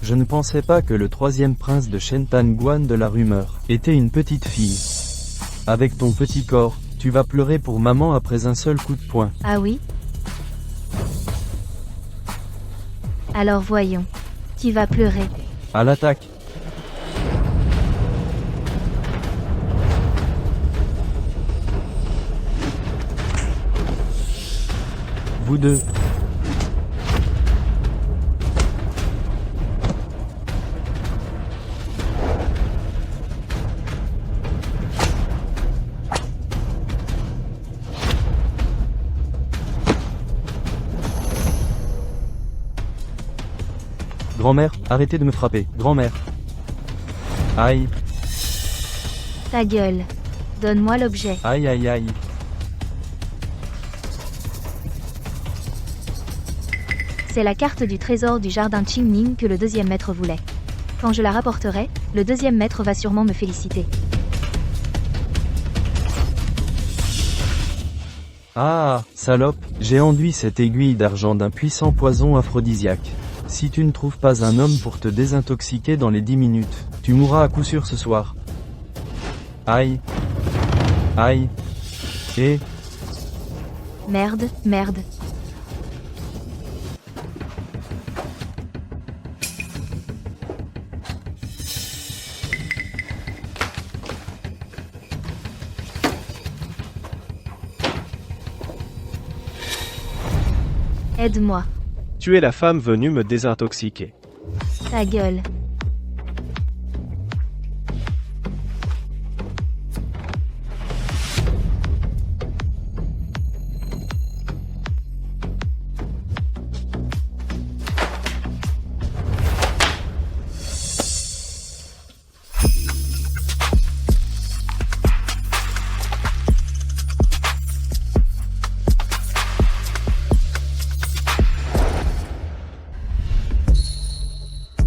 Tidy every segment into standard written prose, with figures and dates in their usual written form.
Je ne pensais pas que le troisième prince de Shentan Guan de la rumeur était une petite fille. Avec ton petit corps, tu vas pleurer pour maman après un seul coup de poing. Ah oui? Alors voyons. Qui va pleurer? À l'attaque. Vous deux. Grand-mère, arrêtez de me frapper. Grand-mère. Aïe, Ta gueule. Donne-moi l'objet. aïe aïe aïe. C'est la carte du trésor du jardin Qingning que le deuxième maître voulait. Quand je la rapporterai, le deuxième maître va sûrement me féliciter. Ah, salope, j'ai enduit cette aiguille d'argent d'un puissant poison aphrodisiaque. Si tu ne trouves pas un homme pour te désintoxiquer dans les 10 minutes, tu mourras à coup sûr ce soir. Aïe. Aïe. Et... Merde, merde. Aide-moi. Tu es la femme venue me désintoxiquer. Ta gueule.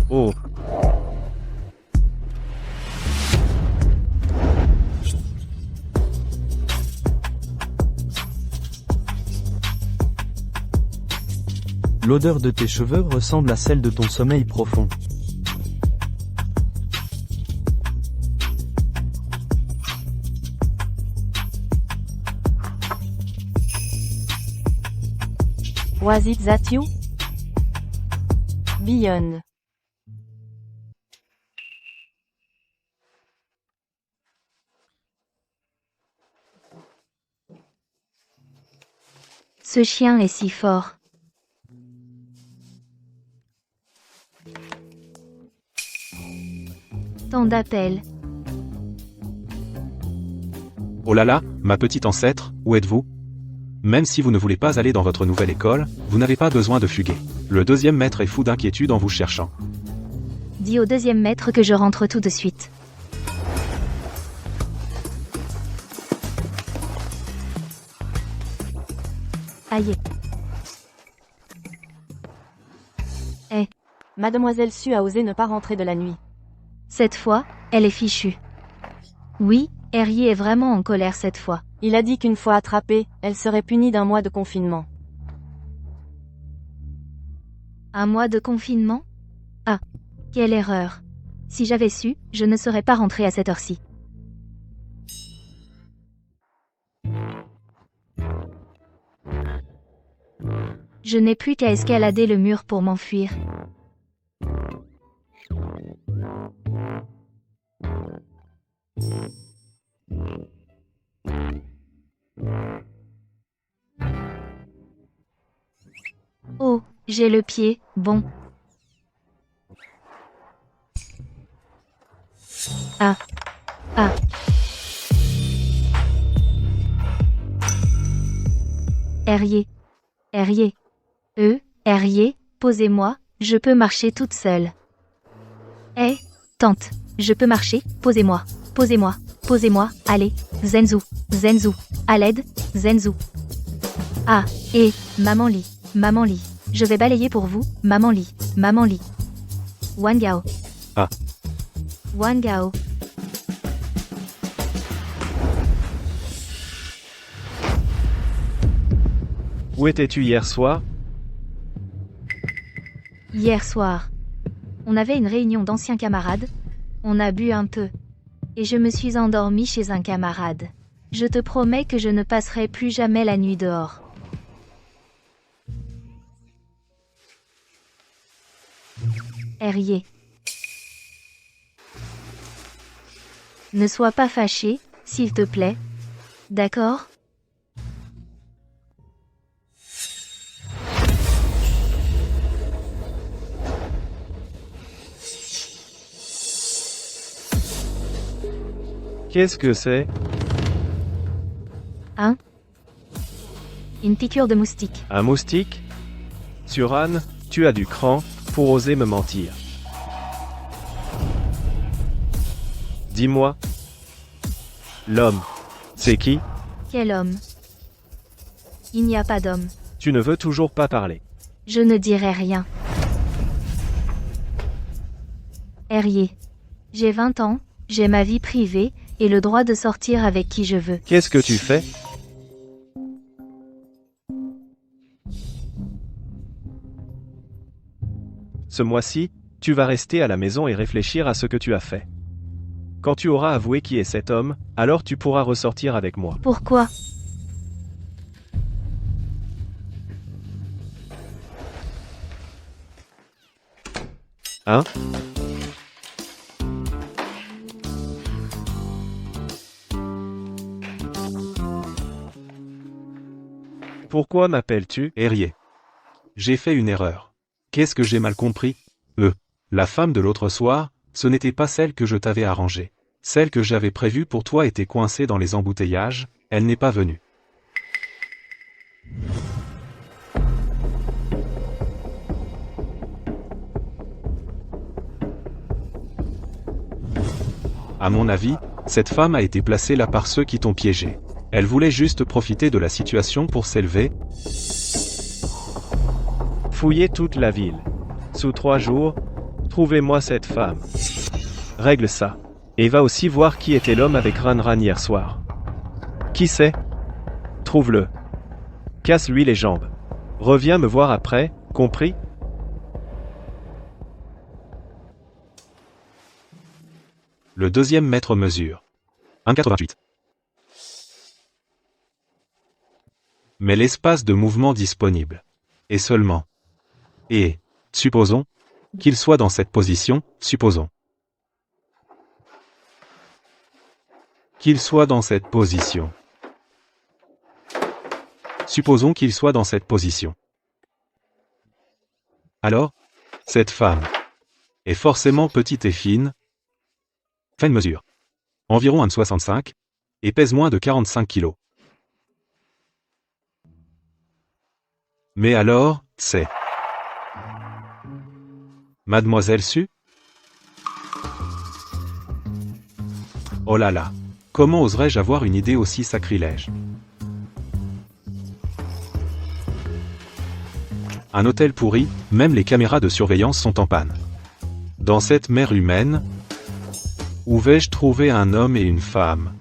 Oh, l'odeur de tes cheveux ressemble à celle de ton sommeil profond. Was it that you? Beyond. Ce chien est si fort. Tant d'appels. Oh là là, ma petite ancêtre, où êtes-vous? Même si vous ne voulez pas aller dans votre nouvelle école, vous n'avez pas besoin de fuguer. Le deuxième maître est fou d'inquiétude en vous cherchant. Dis au deuxième maître que je rentre tout de suite. Aïe. Mademoiselle Su a osé ne pas rentrer de la nuit. Cette fois, elle est fichue. Oui, Herrier est vraiment en colère cette fois. Il a dit qu'une fois attrapée, elle serait punie d'1 mois de confinement. Un mois de confinement? Ah, quelle erreur. Si j'avais su, je ne serais pas rentrée à cette heure-ci. Je n'ai plus qu'à escalader le mur pour m'enfuir. Oh, j'ai le pied, bon. Ah. Ah. Herrier. Herrier. Herrier, posez-moi, je peux marcher toute seule. Eh, tante, je peux marcher, posez-moi, posez-moi, posez-moi, allez, Zenzu, Zenzu, à l'aide, Zenzu. Ah, et, maman Li, je vais balayer pour vous, maman Li, Wangao. Ah. Wangao. Où étais-tu hier soir? Hier soir. On avait une réunion d'anciens camarades. On a bu un peu. Et je me suis endormie chez un camarade. Je te promets que je ne passerai plus jamais la nuit dehors. Herrier. Ne sois pas fâché, s'il te plaît. D'accord ? Qu'est-ce que c'est? Hein ? Une piqûre de moustique. Un moustique? Suran, tu as du cran pour oser me mentir. Dis-moi. L'homme, c'est qui? Quel homme ? Il n'y a pas d'homme. Tu ne veux toujours pas parler. Je ne dirai rien. Herrier. J'ai 20 ans, j'ai ma vie privée, et le droit de sortir avec qui je veux. Qu'est-ce que tu fais? Ce mois-ci, tu vas rester à la maison et réfléchir à ce que tu as fait. Quand tu auras avoué qui est cet homme, alors tu pourras ressortir avec moi. Pourquoi ? Hein? Pourquoi m'appelles-tu? Herrier. J'ai fait une erreur. Qu'est-ce que j'ai mal compris? La femme de l'autre soir, ce n'était pas celle que je t'avais arrangée. Celle que j'avais prévue pour toi était coincée dans les embouteillages, elle n'est pas venue. À mon avis, cette femme a été placée là par ceux qui t'ont piégé. Elle voulait juste profiter de la situation pour s'élever. Fouillez toute la ville. Sous 3 jours, trouvez-moi cette femme. Règle ça. Et va aussi voir qui était l'homme avec Ranran hier soir. Qui c'est? Trouve-le. Casse-lui les jambes. Reviens me voir après, compris? Le deuxième mètre mesure 1,88. Mais l'espace de mouvement disponible est seulement. Et, supposons, qu'il soit dans cette position, supposons. Qu'il soit dans cette position. Supposons qu'il soit dans cette position. Alors, cette femme est forcément petite et fine. Fin de mesure. Environ 1,65 et pèse moins de 45 kg. Mais alors, c'est Mademoiselle Su? Oh là là, comment oserais-je avoir une idée aussi sacrilège? Un hôtel pourri, même les caméras de surveillance sont en panne. Dans cette mer humaine, où vais-je trouver un homme et une femme?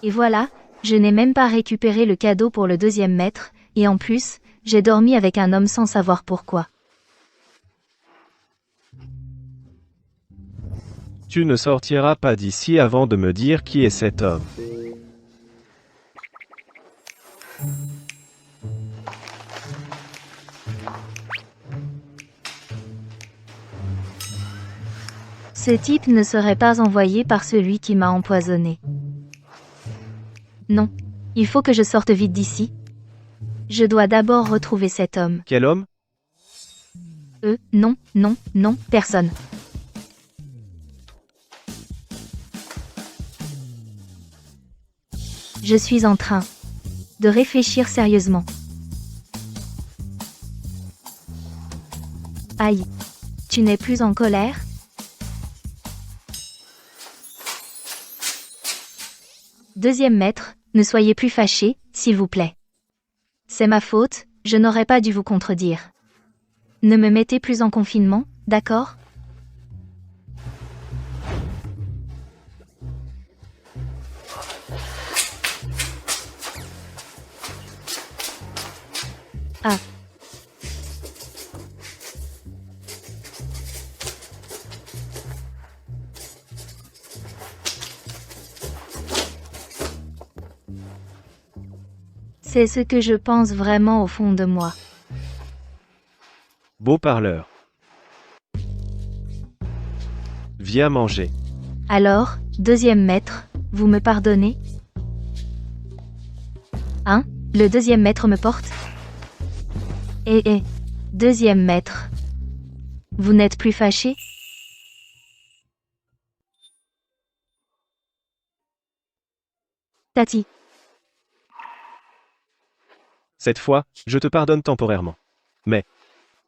Et voilà, je n'ai même pas récupéré le cadeau pour le deuxième mètre, et en plus, j'ai dormi avec un homme sans savoir pourquoi. Tu ne sortiras pas d'ici avant de me dire qui est cet homme. Ce type ne serait pas envoyé par celui qui m'a empoisonné. Non. Il faut que je sorte vite d'ici. Je dois d'abord retrouver cet homme. Quel homme? Non, non, non, personne. Je suis en train de réfléchir sérieusement. Aïe. Tu n'es plus en colère? Deuxième maître, ne soyez plus fâché, s'il vous plaît. C'est ma faute, je n'aurais pas dû vous contredire. Ne me mettez plus en confinement, d'accord? Ah. C'est ce que je pense vraiment au fond de moi. Beau parleur. Viens manger. Alors, deuxième maître, vous me pardonnez? Hein? Le deuxième maître me porte? Deuxième maître. Vous n'êtes plus fâché? Tati. Cette fois, je te pardonne temporairement. Mais,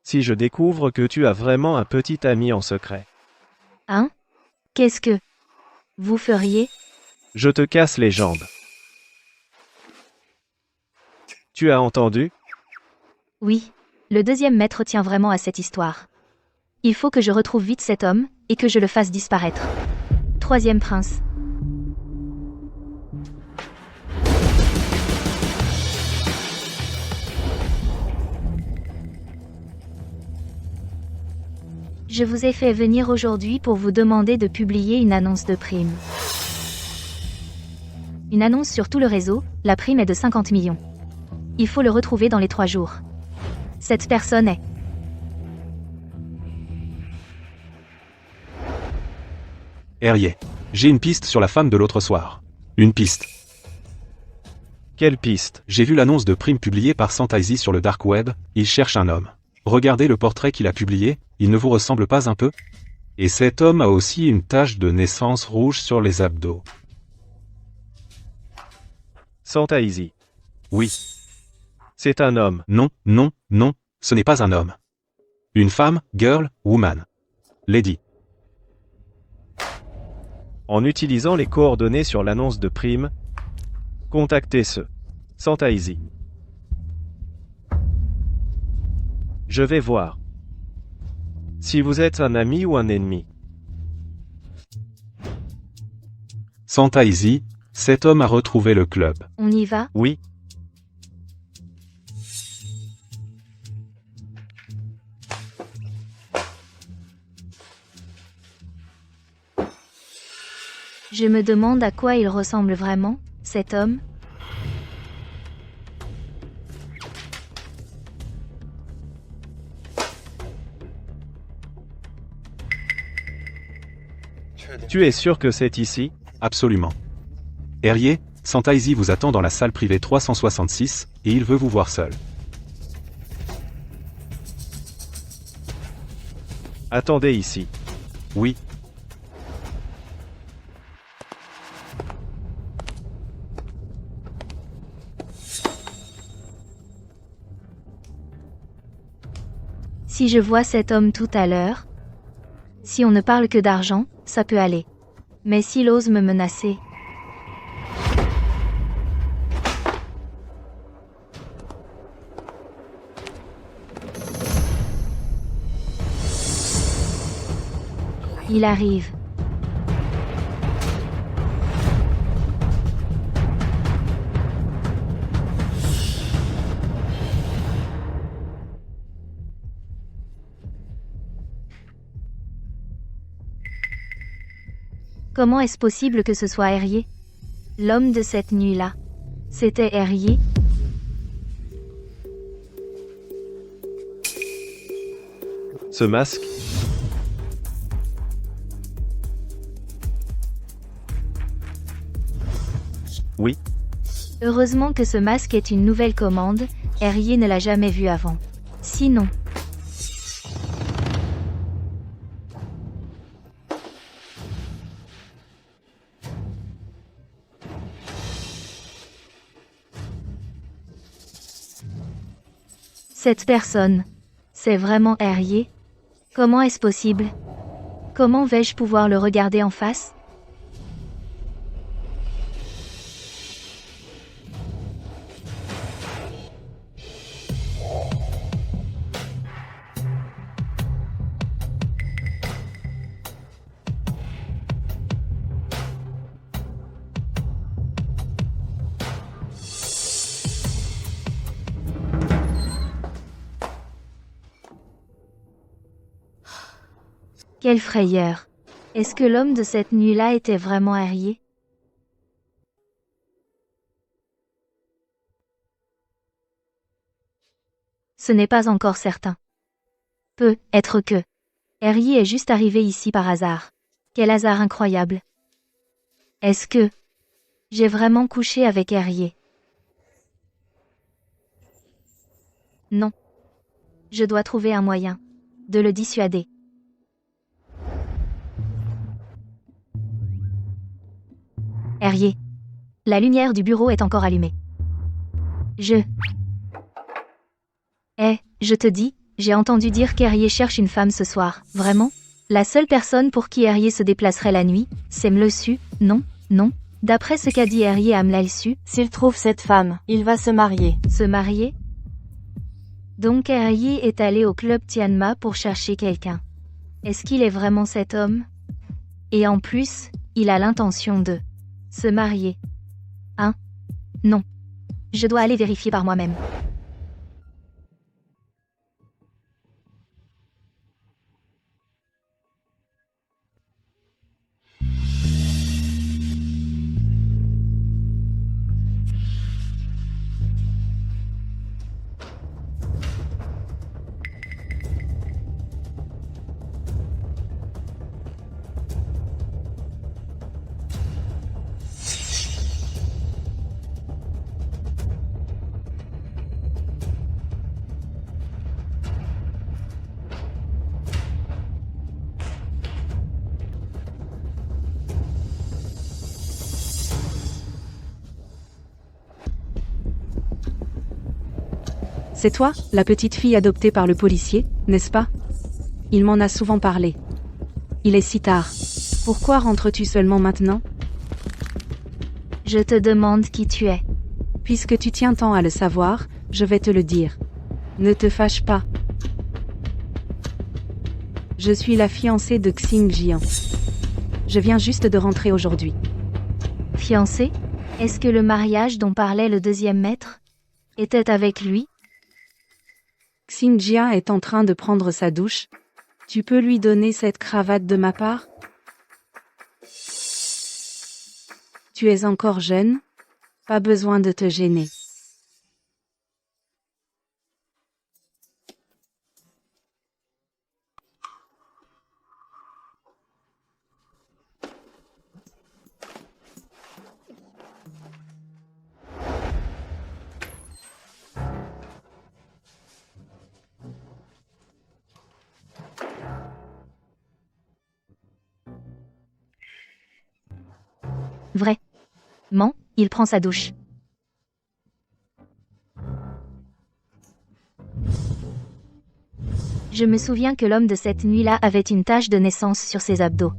si je découvre que tu as vraiment un petit ami en secret, Hein? Qu'est-ce que vous feriez? je te casse les jambes. Tu as entendu? Oui. Le deuxième maître tient vraiment à cette histoire. Il faut que je retrouve vite cet homme, et que je le fasse disparaître. Troisième prince. Je vous ai fait venir aujourd'hui pour vous demander de publier une annonce de prime. Une annonce sur tout le réseau, la prime est de 50 millions. Il faut le retrouver dans les 3 jours. Cette personne est... Herrier. J'ai une piste sur la femme de l'autre soir. Une piste. Quelle piste? J'ai vu l'annonce de prime publiée par Santaisi sur le dark web, il cherche un homme. Regardez le portrait qu'il a publié, il ne vous ressemble pas un peu? Et cet homme a aussi une tache de naissance rouge sur les abdos. Santaisi. Oui. C'est un homme. Non, non, non, ce n'est pas un homme. Une femme, girl, woman. Lady. En utilisant les coordonnées sur l'annonce de prime, contactez ce Santaisi. Je vais voir si vous êtes un ami ou un ennemi. Santaisi, cet homme a retrouvé le club. On y va? Oui, Je me demande à quoi il ressemble vraiment, cet homme. tu es sûr que c'est ici? Absolument. Herrier, Santaisi vous attend dans la salle privée 366, et il veut vous voir seul. Attendez ici. Oui. Si je vois cet homme tout à l'heure, si on ne parle que d'argent, ça peut aller. Mais s'il ose me menacer... Il arrive. Comment est-ce possible que ce soit Herrier? L'homme de cette nuit-là. C'était Herrier? Ce masque? Oui, Heureusement que ce masque est une nouvelle commande, Herrier ne l'a jamais vu avant. Sinon... Cette personne, c'est vraiment Herrier? Comment est-ce possible? Comment vais-je pouvoir le regarder en face? Quelle frayeur. Est-ce que l'homme de cette nuit-là était vraiment Herrié? Ce n'est pas encore certain. Peut être que Herrié est juste arrivé ici par hasard. Quel hasard incroyable. Est-ce que j'ai vraiment couché avec Herrié? Non. Je dois trouver un moyen de le dissuader. Herrié. La lumière du bureau est encore allumée. Je te dis, j'ai entendu dire qu'Herrié cherche une femme ce soir. Vraiment? La seule personne pour qui Herrié se déplacerait la nuit, c'est Mlesu? Non, non. D'après ce qu'a dit Herrié à Mlalsu, S'il trouve cette femme, il va se marier. se marier? Donc Herrié est allé au club Tianma pour chercher quelqu'un. Est-ce qu'il est vraiment cet homme? Et en plus, il a l'intention de se marier. Hein? Non. Je dois aller vérifier par moi-même. C'est toi, la petite fille adoptée par le policier, n'est-ce pas? Il m'en a souvent parlé. Il est si tard. Pourquoi rentres-tu seulement maintenant? Je te demande qui tu es. Puisque tu tiens tant à le savoir, je vais te le dire. Ne te fâche pas. Je suis la fiancée de Xing Jian. Je viens juste de rentrer aujourd'hui. Fiancé? Est-ce que le mariage dont parlait le deuxième maître était avec lui? Xing Jian est en train de prendre sa douche. Tu peux lui donner cette cravate de ma part? Tu es encore jeune? Pas besoin de te gêner. Vraiment, il prend sa douche. Je me souviens que l'homme de cette nuit-là avait une tache de naissance sur ses abdos.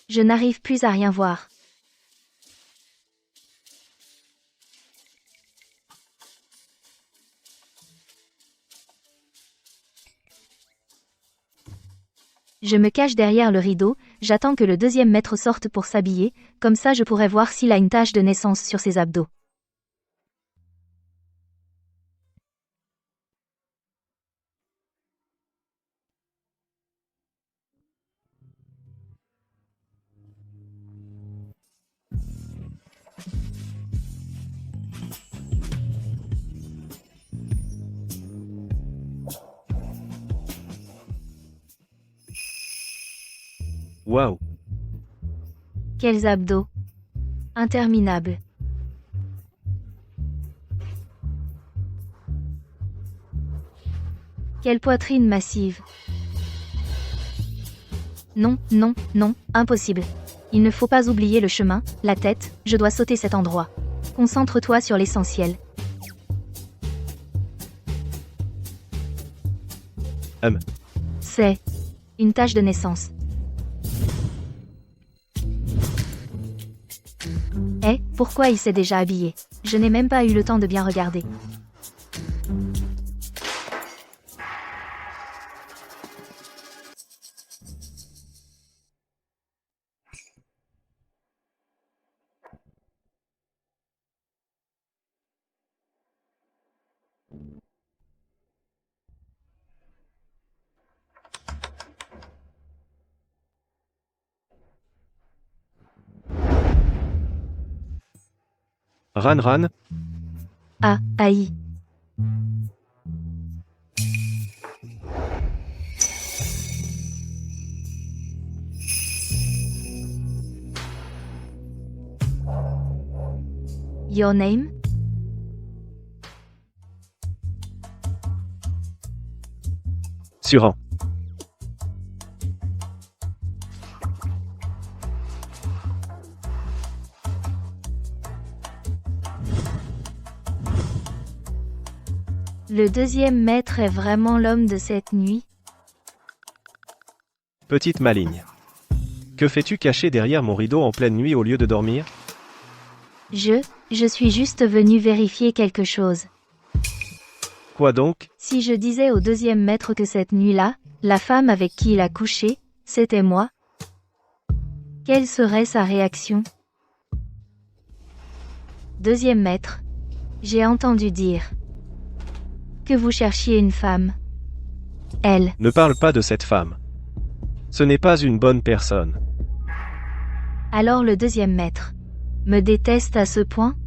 Je n'arrive plus à rien voir. Je me cache derrière le rideau, j'attends que le deuxième maître sorte pour s'habiller, comme ça je pourrai voir s'il a une tache de naissance sur ses abdos. Waouh! Quels abdos! Interminables. Quelle poitrine massive. Non, non, non, impossible. Il ne faut pas oublier le chemin, la tête, je dois sauter cet endroit. Concentre-toi sur l'essentiel. C'est une tache de naissance. Pourquoi il s'est déjà habillé? Je n'ai même pas eu le temps de bien regarder. Ran, Ah, aïe. Your name? Suran. Le deuxième maître est vraiment l'homme de cette nuit? Petite maligne. Que fais-tu caché derrière mon rideau en pleine nuit au lieu de dormir? Je suis juste venu vérifier quelque chose. Quoi donc? Si je disais au deuxième maître que cette nuit-là, la femme avec qui il a couché, c'était moi, quelle serait sa réaction? Deuxième maître. J'ai entendu dire que vous cherchiez une femme. Elle. Ne parle pas de cette femme. Ce n'est pas une bonne personne. Alors le deuxième maître me déteste à ce point?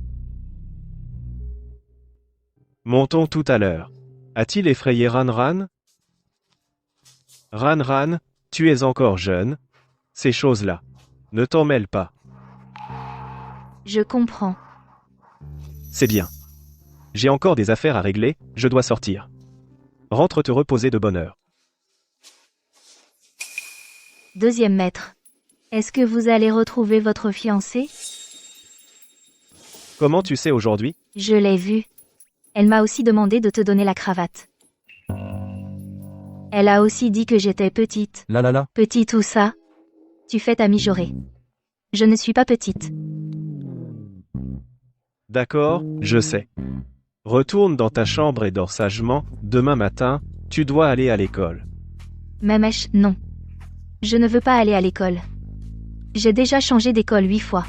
Montons tout à l'heure. A-t-il effrayé Ran? Ran, tu es encore jeune. Ces choses-là. Ne t'en mêle pas. Je comprends. C'est bien. J'ai encore des affaires à régler, je dois sortir. Rentre te reposer de bonne heure. Deuxième maître. Est-ce que vous allez retrouver votre fiancée? Comment tu sais aujourd'hui? Je l'ai vue. Elle m'a aussi demandé de te donner la cravate. Elle a aussi dit que j'étais petite. Là. Petite ou ça? Tu fais ta mijaurée. Je ne suis pas petite. D'accord, je sais. Retourne dans ta chambre et dors sagement, demain matin, tu dois aller à l'école. Mamesh, non. Je ne veux pas aller à l'école. J'ai déjà changé d'école 8 fois.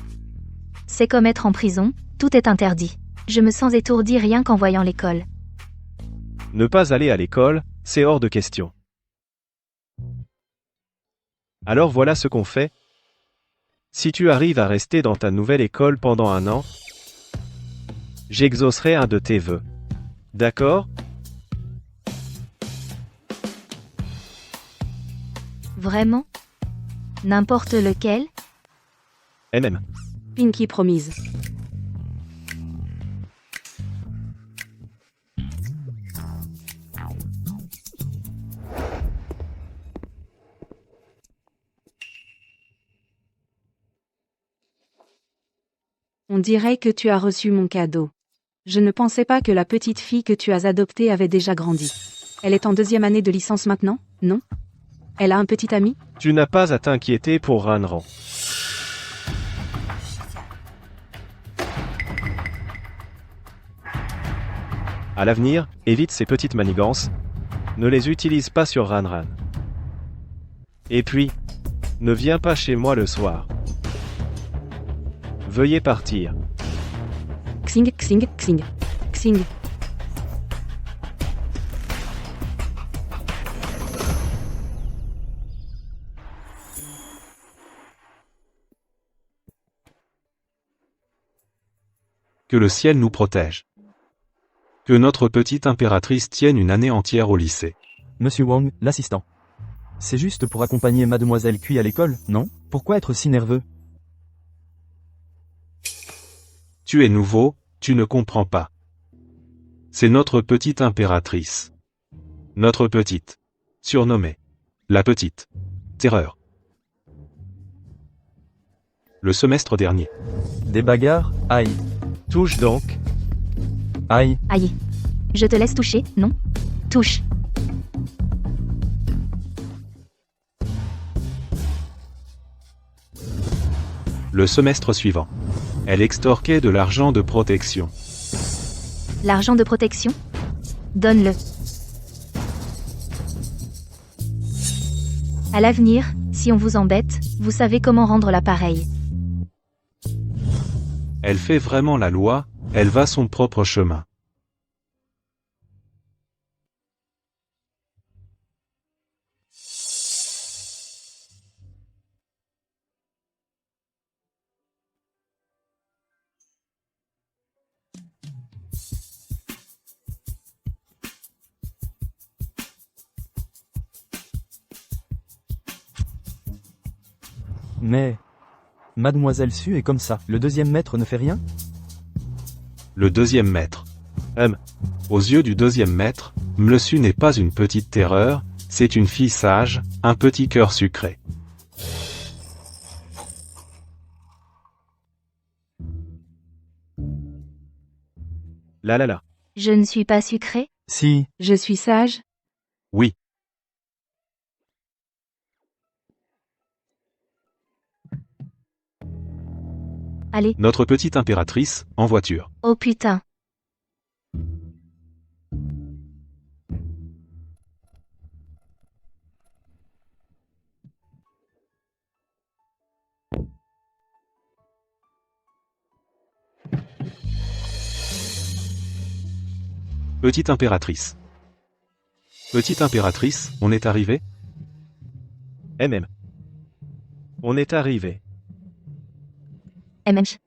C'est comme être en prison, tout est interdit. Je me sens étourdie rien qu'en voyant l'école. Ne pas aller à l'école, c'est hors de question. Alors voilà ce qu'on fait. Si tu arrives à rester dans ta nouvelle école pendant 1 an, j'exaucerai un de tes vœux. D'accord? Vraiment? N'importe lequel? MM. Pinky promise. On dirait que tu as reçu mon cadeau. Je ne pensais pas que la petite fille que tu as adoptée avait déjà grandi. Elle est en 2e année de licence maintenant, non? Elle a un petit ami? Tu n'as pas à t'inquiéter pour Ranran. À l'avenir, évite ces petites manigances. Ne les utilise pas sur Ranran. Et puis, ne viens pas chez moi le soir. Veuillez partir. Xing, xing, xing. Xing. Que le ciel nous protège. Que notre petite impératrice tienne une année entière au lycée. Monsieur Wang, l'assistant. C'est juste pour accompagner Mademoiselle Cui à l'école, non? Pourquoi être si nerveux? Tu es nouveau, tu ne comprends pas. C'est notre petite impératrice. Notre petite. Surnommée. La petite. Terreur. Le semestre dernier. Des bagarres? Aïe. Touche donc. Aïe. Aïe. Je te laisse toucher, non? Touche. Le semestre suivant. Elle extorquait de l'argent de protection. L'argent de protection? Donne-le. À l'avenir, si on vous embête, vous savez comment rendre l'appareil. Elle fait vraiment la loi, elle va son propre chemin. Mais... Mademoiselle Su est comme ça, le deuxième maître ne fait rien? Le deuxième maître. Aux yeux du deuxième maître, Mlesu n'est pas une petite terreur, c'est une fille sage, un petit cœur sucré. Là là là. Je ne suis pas sucré? Si, Je suis sage? Oui, Allez, notre petite impératrice, en voiture. oh putain. Petite impératrice. Petite impératrice, on est arrivé? MM. On est arrivé. MH.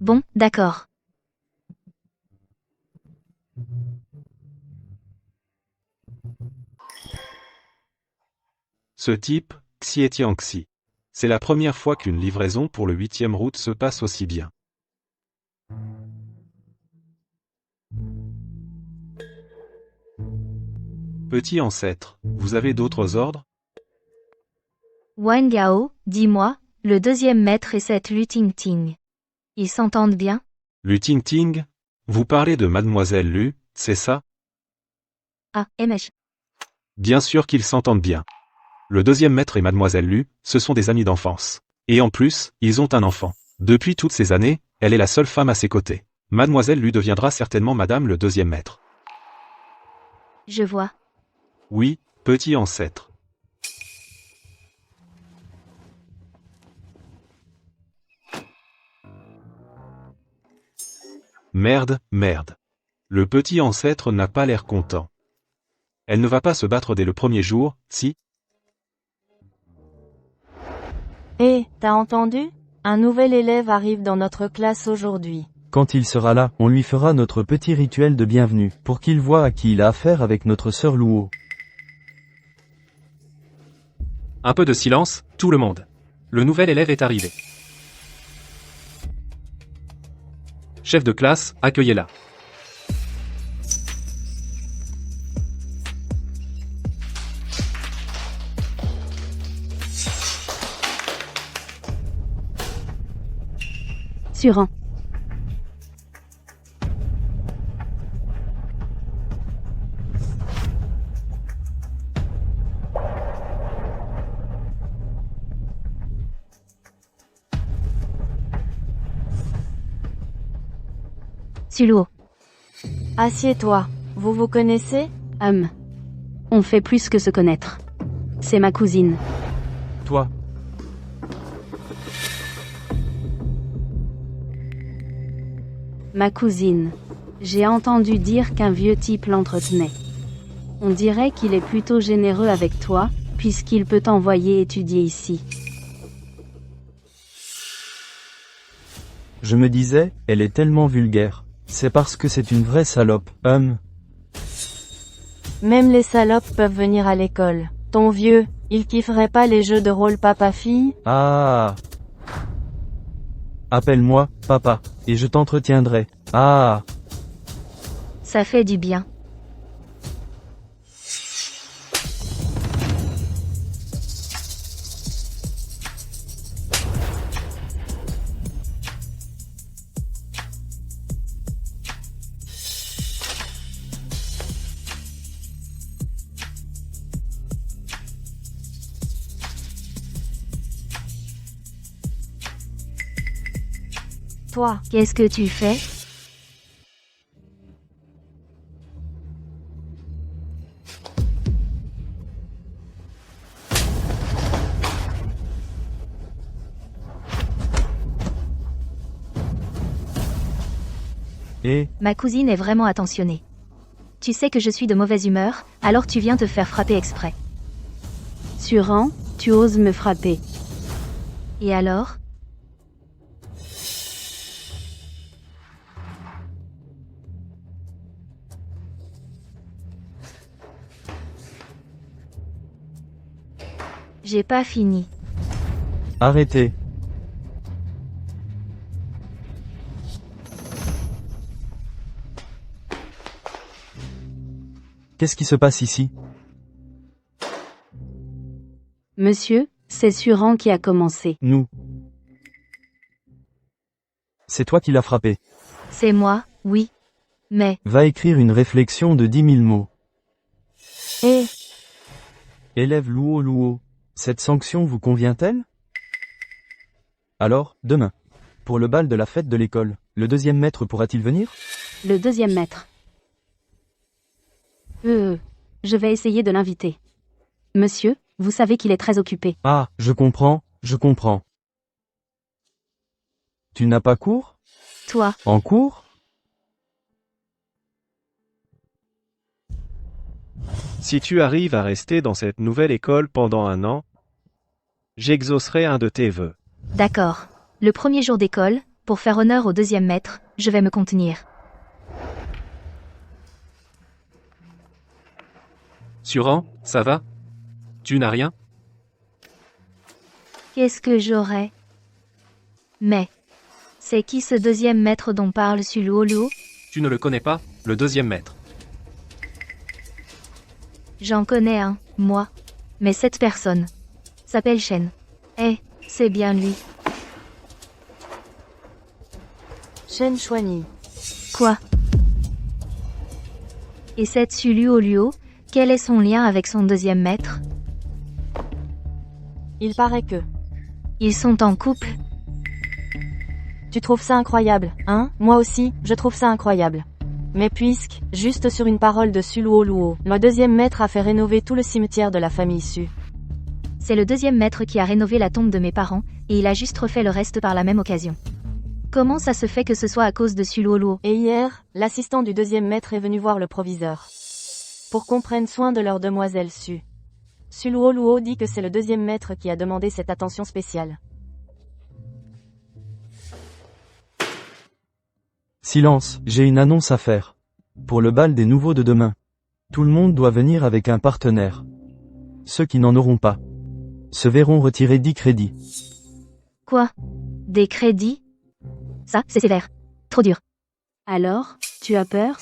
Bon, d'accord. Ce type, Xie Tiangxi. C'est la première fois qu'une livraison pour le 8e route se passe aussi bien. Petit ancêtre, vous avez d'autres ordres? Wang Gao, dis-moi, le deuxième maître et cette Lu Tingting. Ils s'entendent bien? Lu Tingting? Vous parlez de Mademoiselle Lu, c'est ça? Ah, MH. Bien sûr qu'ils s'entendent bien. Le deuxième maître et Mademoiselle Lu, ce sont des amis d'enfance. Et en plus, ils ont un enfant. Depuis toutes ces années, elle est la seule femme à ses côtés. Mademoiselle Lu deviendra certainement Madame le deuxième maître. Je vois. Oui, petit ancêtre. Merde, merde. Le petit ancêtre n'a pas l'air content. Elle ne va pas se battre dès le premier jour, si? Hé, t'as entendu? Un nouvel élève arrive dans notre classe aujourd'hui. quand il sera là, on lui fera notre petit rituel de bienvenue, pour qu'il voie à qui il a affaire avec notre sœur Luo. Un peu de silence, tout le monde. Le nouvel élève est arrivé. Chef de classe, accueillez-la. Sur un. Suluo. Assieds-toi. Vous vous connaissez? On fait plus que se connaître. C'est ma cousine. Toi, Ma cousine. J'ai entendu dire qu'un vieux type l'entretenait. On dirait qu'il est plutôt généreux avec toi, puisqu'il peut t'envoyer étudier ici. je me disais, elle est tellement vulgaire. C'est parce que c'est une vraie salope. Même les salopes peuvent venir à l'école. Ton vieux, il kifferait pas les jeux de rôle papa-fille? Ah. Appelle-moi, papa, et je t'entretiendrai. Ah. Ça fait du bien. Toi, Qu'est-ce que tu fais? Et, Ma cousine est vraiment attentionnée. Tu sais que je suis de mauvaise humeur, alors tu viens te faire frapper exprès. Sur un, tu oses me frapper. Et alors? J'ai pas fini. Arrêtez. Qu'est-ce qui se passe ici? Monsieur, c'est Suran qui a commencé. Nous. C'est toi qui l'as frappé. C'est moi, oui. Mais, Va écrire une réflexion de 10 000 mots. Et, Élève Luo, cette sanction vous convient-elle? Alors, demain. Pour le bal de la fête de l'école, le deuxième maître pourra-t-il venir? Le deuxième maître. Je vais essayer de l'inviter. Monsieur, vous savez qu'il est très occupé. Ah, je comprends. Tu n'as pas cours? toi, En cours? Si tu arrives à rester dans cette nouvelle école pendant 1 an, j'exaucerai un de tes vœux. d'accord. Le premier jour d'école, pour faire honneur au deuxième maître, je vais me contenir. Suran, ça va? Tu n'as rien? Qu'est-ce que j'aurais? Mais, c'est qui ce deuxième maître dont parle Luo? Tu ne le connais pas, le deuxième maître. J'en connais un, moi. Mais cette personne s'appelle Shen. Eh, c'est bien lui. Shen Xuanyi. Quoi? Et cette Luo, quel est son lien avec son deuxième maître? Il paraît que... Ils sont en couple? Tu trouves ça incroyable, hein? Moi aussi, je trouve ça incroyable. Mais puisque, juste sur une parole de Luo, le deuxième maître a fait rénover tout le cimetière de la famille Su. C'est le deuxième maître qui a rénové la tombe de mes parents, et il a juste refait le reste par la même occasion. Comment ça se fait que ce soit à cause de Luo? Et hier, l'assistant du deuxième maître est venu voir le proviseur. Pour qu'on prenne soin de leur demoiselle Su. Luo dit que c'est le deuxième maître qui a demandé cette attention spéciale. Silence, j'ai une annonce à faire. Pour le bal des nouveaux de demain. Tout le monde doit venir avec un partenaire. Ceux qui n'en auront pas se verront retirer 10 crédits. Quoi? Des crédits? Ça, c'est sévère. Trop dur. Alors, tu as peur?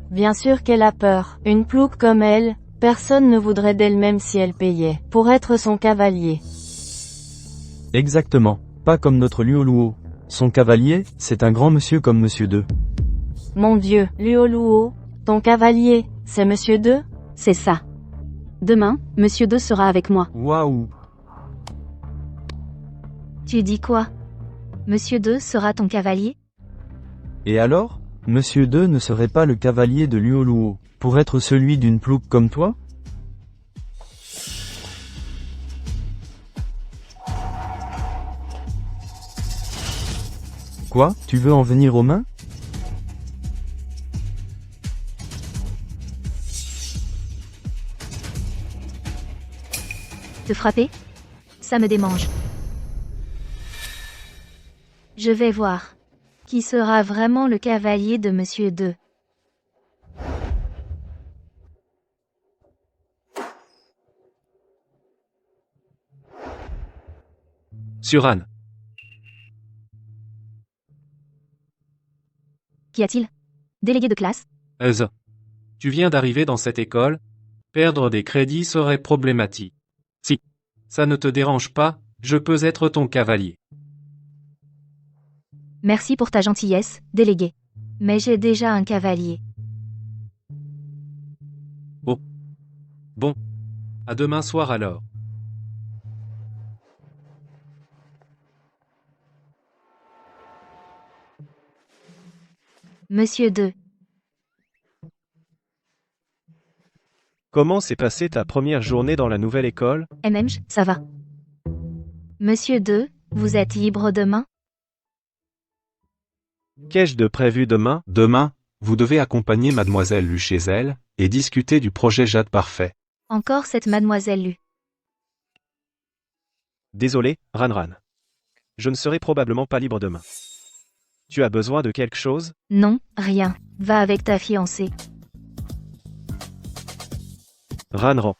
Bien sûr qu'elle a peur. Une plouque comme elle, personne ne voudrait d'elle même si elle payait, pour être son cavalier. Exactement. Pas comme notre Luo. Son cavalier, c'est un grand monsieur comme Monsieur 2. Mon Dieu, Luo, ton cavalier, c'est Monsieur 2? C'est ça. Demain, Monsieur 2 sera avec moi. Waouh. Tu dis quoi? Monsieur 2 sera ton cavalier? Et alors? Monsieur 2 ne serait pas le cavalier de Luo, pour être celui d'une plouque comme toi? Quoi? Tu veux en venir aux mains? Te frapper? Ça me démange. Je vais voir. Qui sera vraiment le cavalier de Monsieur 2? Suran, Qu'y a-t-il? Délégué de classe? tu viens d'arriver dans cette école, perdre des crédits serait problématique. Si ça ne te dérange pas, je peux être ton cavalier. Merci pour ta gentillesse, délégué. Mais j'ai déjà un cavalier. Bon. À demain soir alors. Monsieur 2. Comment s'est passée ta première journée dans la nouvelle école? Ça va. Monsieur 2, vous êtes libre demain? Qu'ai-je de prévu demain? Demain, vous devez accompagner mademoiselle Lu chez elle, et discuter du projet Jade Parfait. Encore cette mademoiselle Lu. Désolé, Ranran. Je ne serai probablement pas libre demain. Tu as besoin de quelque chose? Non, rien. Va avec ta fiancée. Ranran.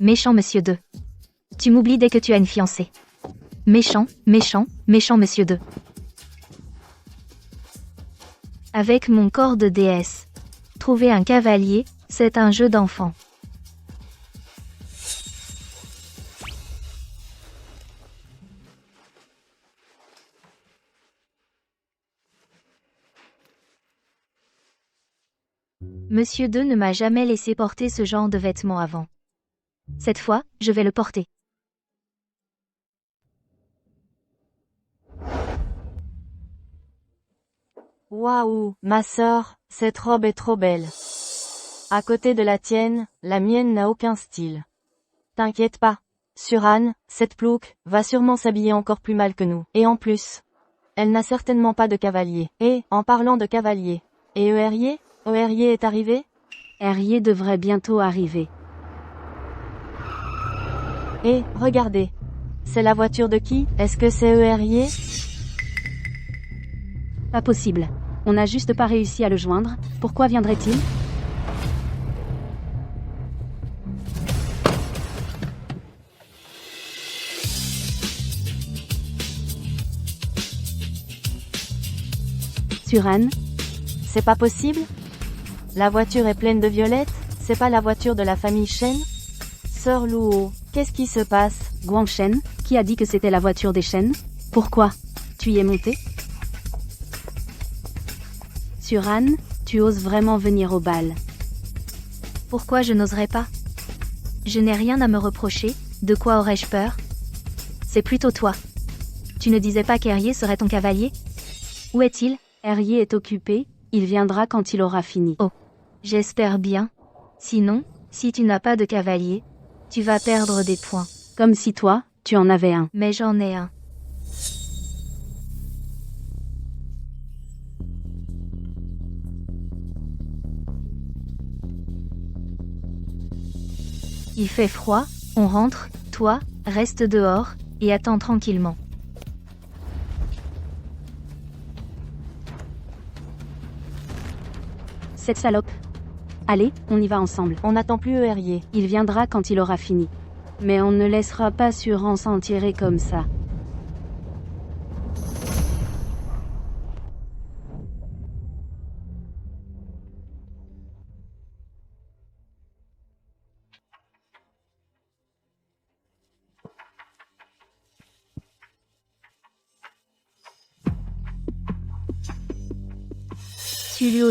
Méchant monsieur 2. Tu m'oublies dès que tu as une fiancée. Méchant, méchant, méchant monsieur 2. Avec mon corps de déesse. Trouver un cavalier, c'est un jeu d'enfant. Monsieur 2 ne m'a jamais laissé porter ce genre de vêtements avant. Cette fois, je vais le porter. Waouh, ma sœur, cette robe est trop belle. À côté de la tienne, la mienne n'a aucun style. T'inquiète pas. Suran, cette plouc, va sûrement s'habiller encore plus mal que nous. Et en plus, elle n'a certainement pas de cavalier. Et, en parlant de cavalier, et Eurier est arrivé? Herrier devrait bientôt arriver. Et, regardez. C'est la voiture de qui? Est-ce que c'est Eurier? Pas possible. On n'a juste pas réussi à le joindre. Pourquoi viendrait-il? Suran, C'est pas possible? La voiture est pleine de violettes? C'est pas la voiture de la famille Shen? Sœur Luo, qu'est-ce qui se passe? Guang Shen, qui a dit que c'était la voiture des Shen? Pourquoi? Tu y es monté? Suran, tu oses vraiment venir au bal? Pourquoi je n'oserais pas? Je n'ai rien à me reprocher, de quoi aurais-je peur? C'est plutôt toi. Tu ne disais pas qu'Herrier serait ton cavalier? Où est-il? Herrier est occupé, il viendra quand il aura fini. Oh. J'espère bien. Sinon, si tu n'as pas de cavalier, tu vas perdre des points. Comme si toi, tu en avais un. Mais j'en ai un. Il fait froid, on rentre, toi, reste dehors, et attends tranquillement. Cette salope. Allez, on y va ensemble. On n'attend plus Eurier. Il viendra quand il aura fini. Mais on ne laissera pas Suran s'en tirer comme ça.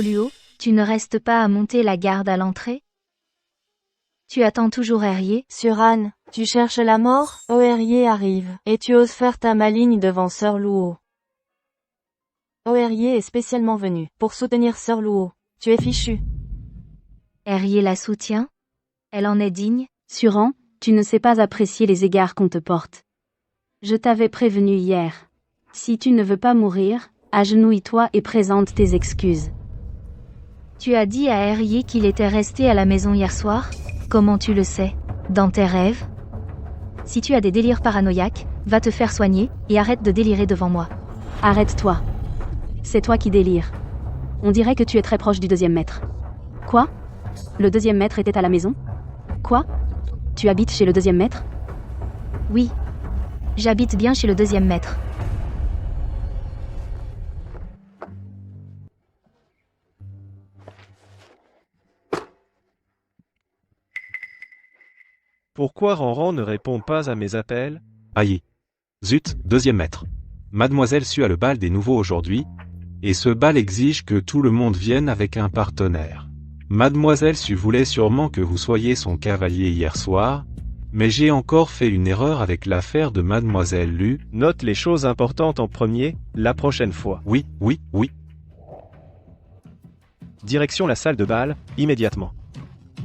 Luo, tu ne restes pas à monter la garde à l'entrée? Tu attends toujours Herrier? Suran, tu cherches la mort? Eurier arrive, et tu oses faire ta maligne devant Sœur Luo. Eurier est spécialement venu, pour soutenir Sœur Luo. Tu es fichu. Herrier la soutient? Elle en est digne? Suran, tu ne sais pas apprécier les égards qu'on te porte. Je t'avais prévenu hier. Si tu ne veux pas mourir, agenouille-toi et présente tes excuses. Tu as dit à Herrier qu'il était resté à la maison hier soir? Comment tu le sais? Dans tes rêves? Si tu as des délires paranoïaques, va te faire soigner, et arrête de délirer devant moi. Arrête-toi. C'est toi qui délires. On dirait que tu es très proche du deuxième maître. Quoi? Le deuxième maître était à la maison? Quoi? Tu habites chez le deuxième maître? Oui. J'habite bien chez le deuxième maître. Pourquoi Ranran ne répond pas à mes appels? Aïe. Zut, deuxième maître. Mademoiselle Su a le bal des nouveaux aujourd'hui, et ce bal exige que tout le monde vienne avec un partenaire. Mademoiselle Su voulait sûrement que vous soyez son cavalier hier soir, mais j'ai encore fait une erreur avec l'affaire de Mademoiselle Lu. Note les choses importantes en premier, la prochaine fois. Oui. Direction la salle de bal, immédiatement.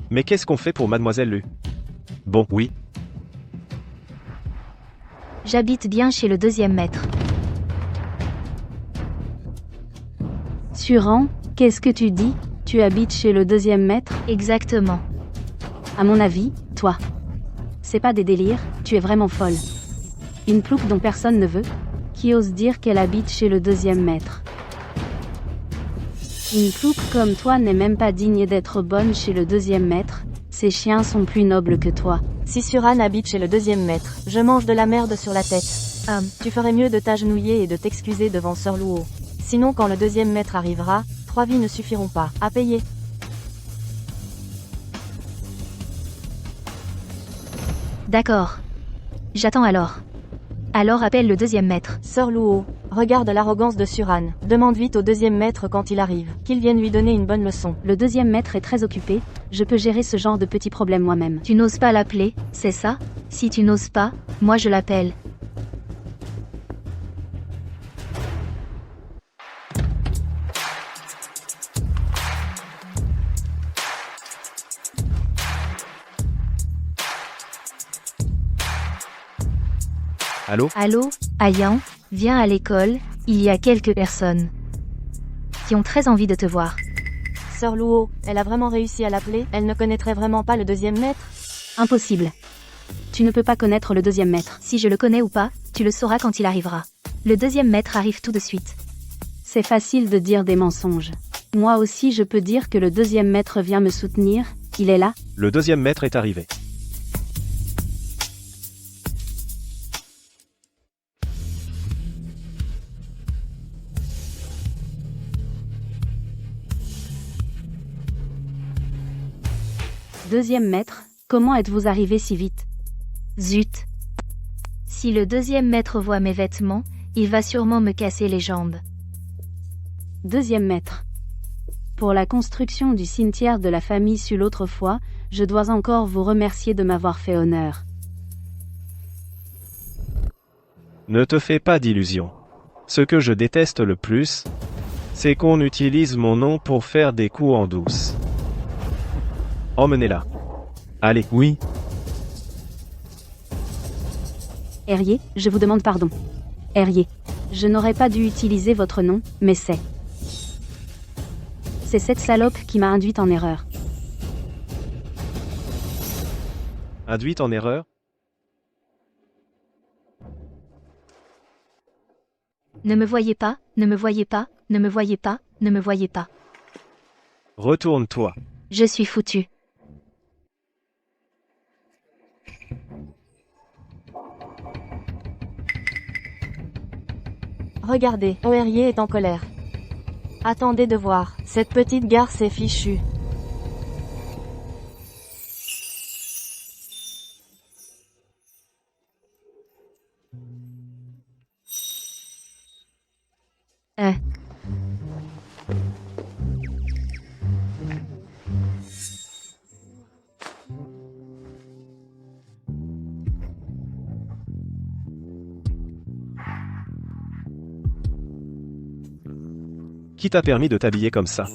Mais qu'est-ce qu'on fait pour Mademoiselle Lu? Bon, Oui. J'habite bien chez le deuxième maître. Suran, qu'est-ce que tu dis? Tu habites chez le deuxième maître? Exactement. À mon avis, toi. C'est pas des délires, tu es vraiment folle. Une plouc dont personne ne veut? Qui ose dire qu'elle habite chez le deuxième maître? Une plouc comme toi n'est même pas digne d'être bonne chez le deuxième maître, Ces chiens sont plus nobles que toi. Si Suran habite chez le deuxième maître, je mange de la merde sur la tête. Tu ferais mieux de t'agenouiller et de t'excuser devant Sir Luo. Sinon quand le deuxième maître arrivera, 3 vies ne suffiront pas à payer. D'accord. J'attends alors. Alors appelle le deuxième maître. Sir Luo, regarde l'arrogance de Suran. Demande vite au deuxième maître quand il arrive, qu'il vienne lui donner une bonne leçon. Le deuxième maître est très occupé, je peux gérer ce genre de petits problèmes moi-même. Tu n'oses pas l'appeler, c'est ça? Si tu n'oses pas, moi je l'appelle. Allô? Allô, Ayan, viens à l'école, il y a quelques personnes qui ont très envie de te voir. Sir Luo, elle a vraiment réussi à l'appeler? Elle ne connaîtrait vraiment pas le deuxième maître? Impossible. Tu ne peux pas connaître le deuxième maître. Si je le connais ou pas, tu le sauras quand il arrivera. Le deuxième maître arrive tout de suite. C'est facile de dire des mensonges. Moi aussi je peux dire que le deuxième maître vient me soutenir, il est là. Le deuxième maître est arrivé. Deuxième maître, comment êtes-vous arrivé si vite? Zut. Si le deuxième maître voit mes vêtements, il va sûrement me casser les jambes. Deuxième maître. Pour la construction du cimetière de la famille Su l'autre fois, je dois encore vous remercier de m'avoir fait honneur. Ne te fais pas d'illusions. Ce que je déteste le plus, c'est qu'on utilise mon nom pour faire des coups en douce. Emmenez-la. Allez. Oui, Herrier, je vous demande pardon. Herrier. Je n'aurais pas dû utiliser votre nom, mais c'est cette salope qui m'a induite en erreur. Induite en erreur? Ne me voyez pas, ne me voyez pas, ne me voyez pas, ne me voyez pas. Retourne-toi. Je suis foutu. Regardez, Oerrier est en colère. Attendez de voir, cette petite garce est fichue. Qui t'a permis de t'habiller comme ça?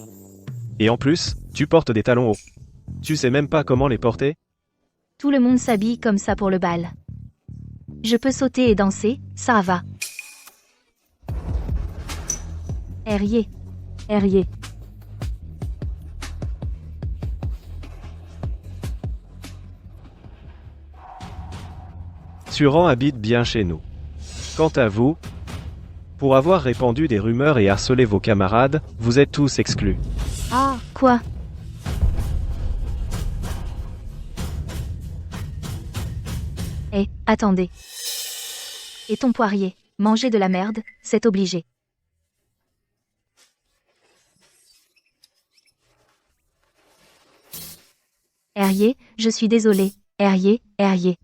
Et en plus, tu portes des talons hauts. Tu sais même pas comment les porter? Tout le monde s'habille comme ça pour le bal. Je peux sauter et danser, ça va. Herrier. Herrier. Suran habite bien chez nous. Quant à vous, pour avoir répandu des rumeurs et harcelé vos camarades, vous êtes tous exclus. Ah, Quoi? Attendez. Et ton poirier, manger de la merde, c'est obligé. Herrier, je suis désolé. Herrier, Herrier.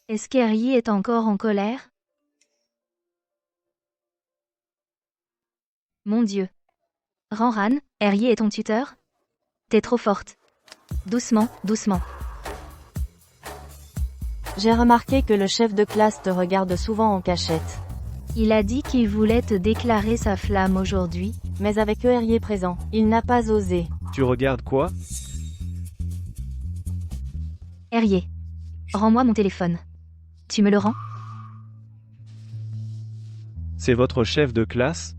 Est-ce qu'Herrier est encore en colère? Mon Dieu. Ranran, Herrier est ton tuteur? T'es trop forte. Doucement, doucement. j'ai remarqué que le chef de classe te regarde souvent en cachette. Il a dit qu'il voulait te déclarer sa flamme aujourd'hui. Mais avec Oerrier présent, il n'a pas osé. Tu regardes quoi? Herrier. Rends-moi mon téléphone. Tu me le rends? C'est votre chef de classe?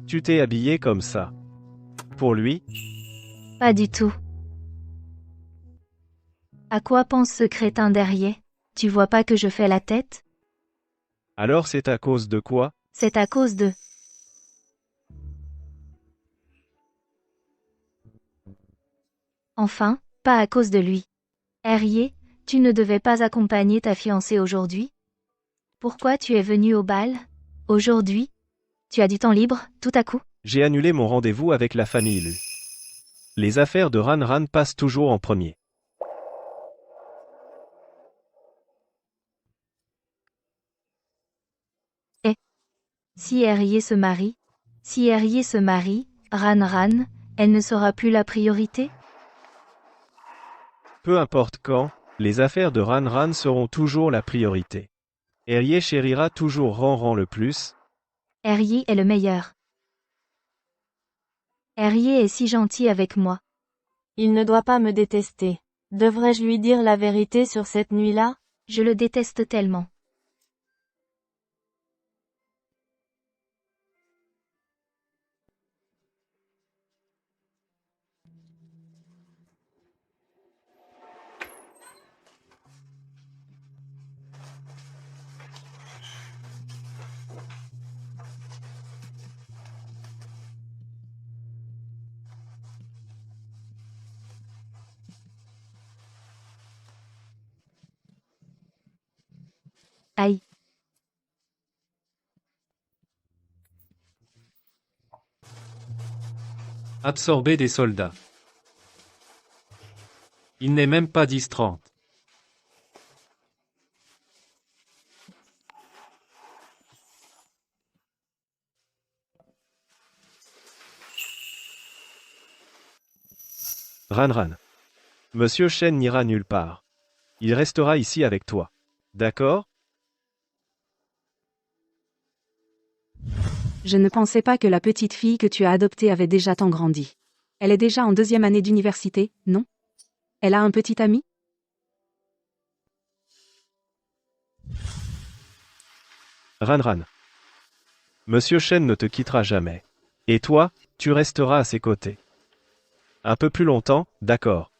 Tu t'es habillé comme ça. Pour lui? Pas du tout. À quoi pense ce crétin d'Herrier? Tu vois pas que je fais la tête? Alors c'est à cause de quoi? C'est à cause de... Enfin, pas à cause de lui. Herrier, tu ne devais pas accompagner ta fiancée aujourd'hui? Pourquoi tu es venu au bal? Aujourd'hui? Tu as du temps libre, tout à coup? J'ai annulé mon rendez-vous avec la famille Lu. Les affaires de Ran passent toujours en premier. Si Herrier se marie? Si Herrier se marie, Ran, elle ne sera plus la priorité? Peu importe quand, les affaires de Ran seront toujours la priorité. Herrier chérira toujours Ran le plus. Herrier est le meilleur. Herrier est si gentil avec moi. Il ne doit pas me détester. Devrais-je lui dire la vérité sur cette nuit-là? Je le déteste tellement. Aïe. Absorber des soldats. Il n'est même pas 10h30. Ran. Monsieur Shen n'ira nulle part. Il restera ici avec toi. D'accord? Je ne pensais pas que la petite fille que tu as adoptée avait déjà tant grandi. Elle est déjà en 2e année d'université, non? Elle a un petit ami? Ran. Monsieur Shen ne te quittera jamais. Et toi, tu resteras à ses côtés. Un peu plus longtemps, d'accord.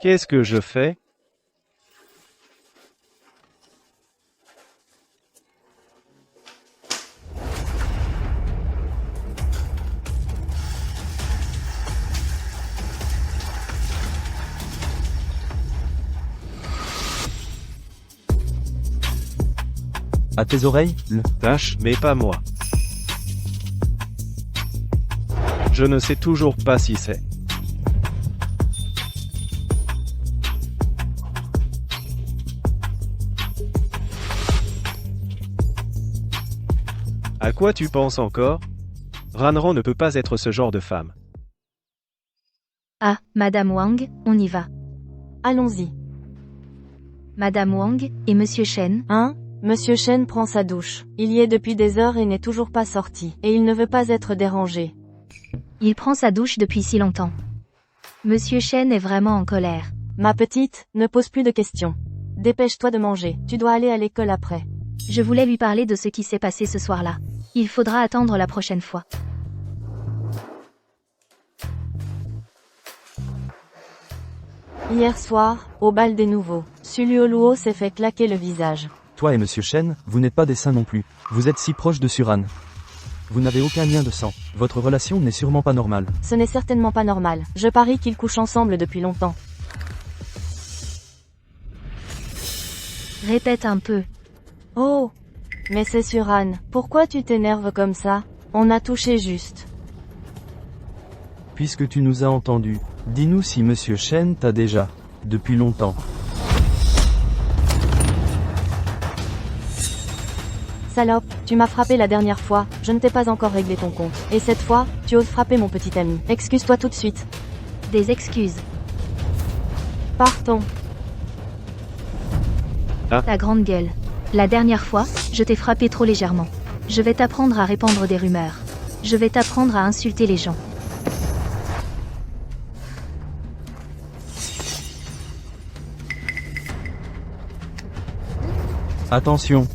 Qu'est-ce que je fais? À tes oreilles, le Tâche, mais pas moi. Je ne sais toujours pas si c'est. À quoi tu penses encore? Ranran ne peut pas être ce genre de femme. Ah, Madame Wang, on y va. Allons-y. Madame Wang, et Monsieur Shen? Hein? Monsieur Shen prend sa douche. Il y est depuis des heures et n'est toujours pas sorti. Et il ne veut pas être dérangé. Il prend sa douche depuis si longtemps. Monsieur Shen est vraiment en colère. Ma petite, ne pose plus de questions. Dépêche-toi de manger. Tu dois aller à l'école après. Je voulais lui parler de ce qui s'est passé ce soir-là. Il faudra attendre la prochaine fois. Hier soir, au bal des nouveaux, Suluoluo s'est fait claquer le visage. Toi et Monsieur Shen, vous n'êtes pas des saints non plus. Vous êtes si proches de Suran. Vous n'avez aucun lien de sang. Votre relation n'est sûrement pas normale. Ce n'est certainement pas normal. Je parie qu'ils couchent ensemble depuis longtemps. Répète un peu. Oh! Mais c'est Suran. Pourquoi tu t'énerves comme ça? On a touché juste. Puisque tu nous as entendus, dis-nous si Monsieur Shen t'a déjà, depuis longtemps. Salope, tu m'as frappé la dernière fois, je ne t'ai pas encore réglé ton compte. Et cette fois, tu oses frapper mon petit ami. Excuse-toi tout de suite. Des excuses. Partons. Ta grande gueule. La dernière fois, je t'ai frappé trop légèrement. Je vais t'apprendre à répandre des rumeurs. Je vais t'apprendre à insulter les gens. Attention.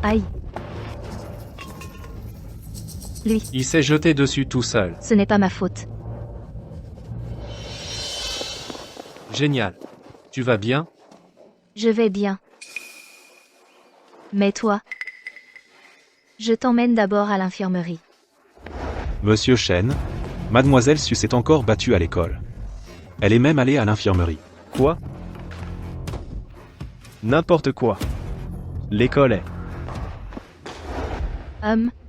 Aïe. Lui, Il s'est jeté dessus tout seul. ce n'est pas ma faute. Génial. Tu vas bien? Je vais bien. Mais toi? Je t'emmène d'abord à l'infirmerie. Monsieur Chen, Mademoiselle Su s'est encore battue à l'école. Elle est même allée à l'infirmerie. Quoi? N'importe quoi. L'école est.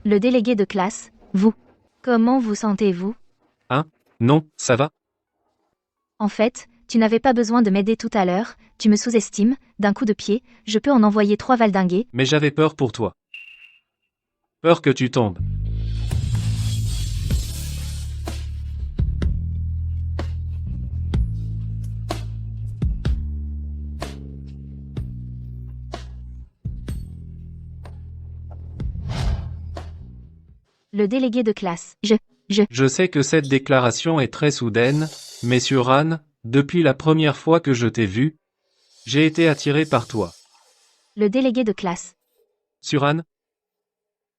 Le délégué de classe, vous. Comment vous sentez-vous? Non, ça va? En fait, tu n'avais pas besoin de m'aider tout à l'heure, tu me sous-estimes, d'un coup de pied, je peux en envoyer 3 valdinguer. Mais j'avais peur pour toi. Peur que tu tombes. Le délégué de classe, Je sais que cette déclaration est très soudaine, mais Suran, depuis la première fois que je t'ai vu, j'ai été attiré par toi. le délégué de classe. Suran?